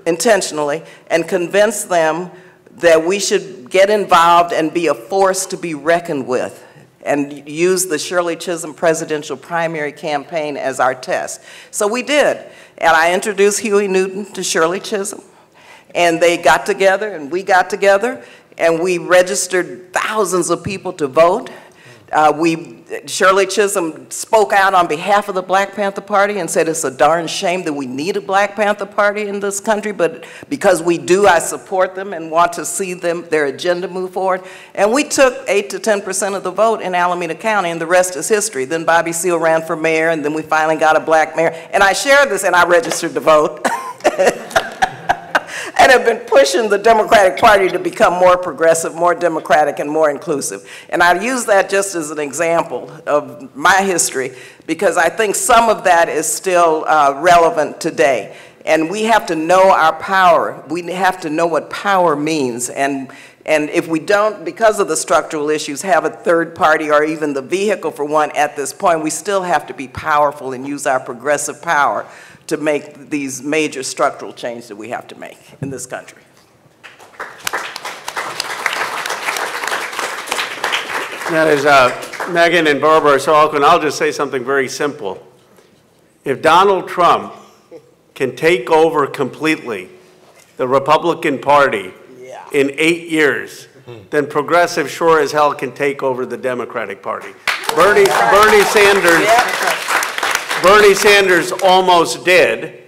intentionally, and convinced them that we should get involved and be a force to be reckoned with, and use the Shirley Chisholm presidential primary campaign as our test. So we did, and I introduced Huey Newton to Shirley Chisholm, and they got together, and we got together, and we registered thousands of people to vote. Shirley Chisholm spoke out on behalf of the Black Panther Party and said it's a darn shame that we need a Black Panther Party in this country, but because we do, I support them and want to see their agenda move forward. And we took 8 to 10% of the vote in Alameda County, and the rest is history. Then Bobby Seale ran for mayor, and then we finally got a black mayor. And I shared this, and I registered to vote. And have been pushing the Democratic Party to become more progressive, more democratic, and more inclusive. And I use that just as an example of my history because I think some of that is still relevant today. And we have to know our power. We have to know what power means. And if we don't, because of the structural issues, have a third party or even the vehicle for one at this point, we still have to be powerful and use our progressive power to make these major structural changes that we have to make in this country. That is, Megan and Barbara are so eloquent. I'll just say something very simple. If Donald Trump can take over completely the Republican Party in 8 years, then progressive sure as hell can take over the Democratic Party. Bernie Sanders almost did,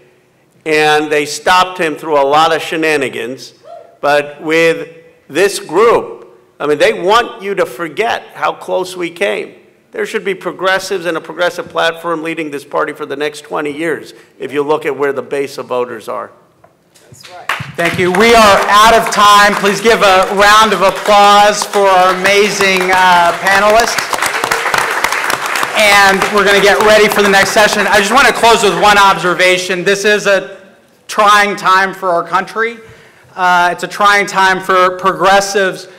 and they stopped him through a lot of shenanigans. But with this group, I mean, they want you to forget how close we came. There should be progressives and a progressive platform leading this party for the next 20 years if you look at where the base of voters are. That's right. Thank you. We are out of time. Please give a round of applause for our amazing panelists. And we're going to get ready for the next session. I just want to close with one observation. This is a trying time for our country. It's a trying time for progressives.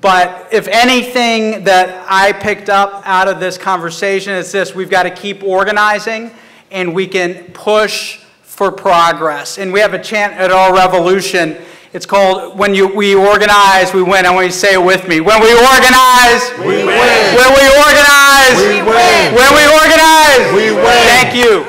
But if anything that I picked up out of this conversation is this: we've got to keep organizing, and we can push for progress. And we have a chant at our revolution. It's called, when we organize, we win. I want you to say it with me. When we organize, we win. When we organize, we win. When we organize, we win. Thank you.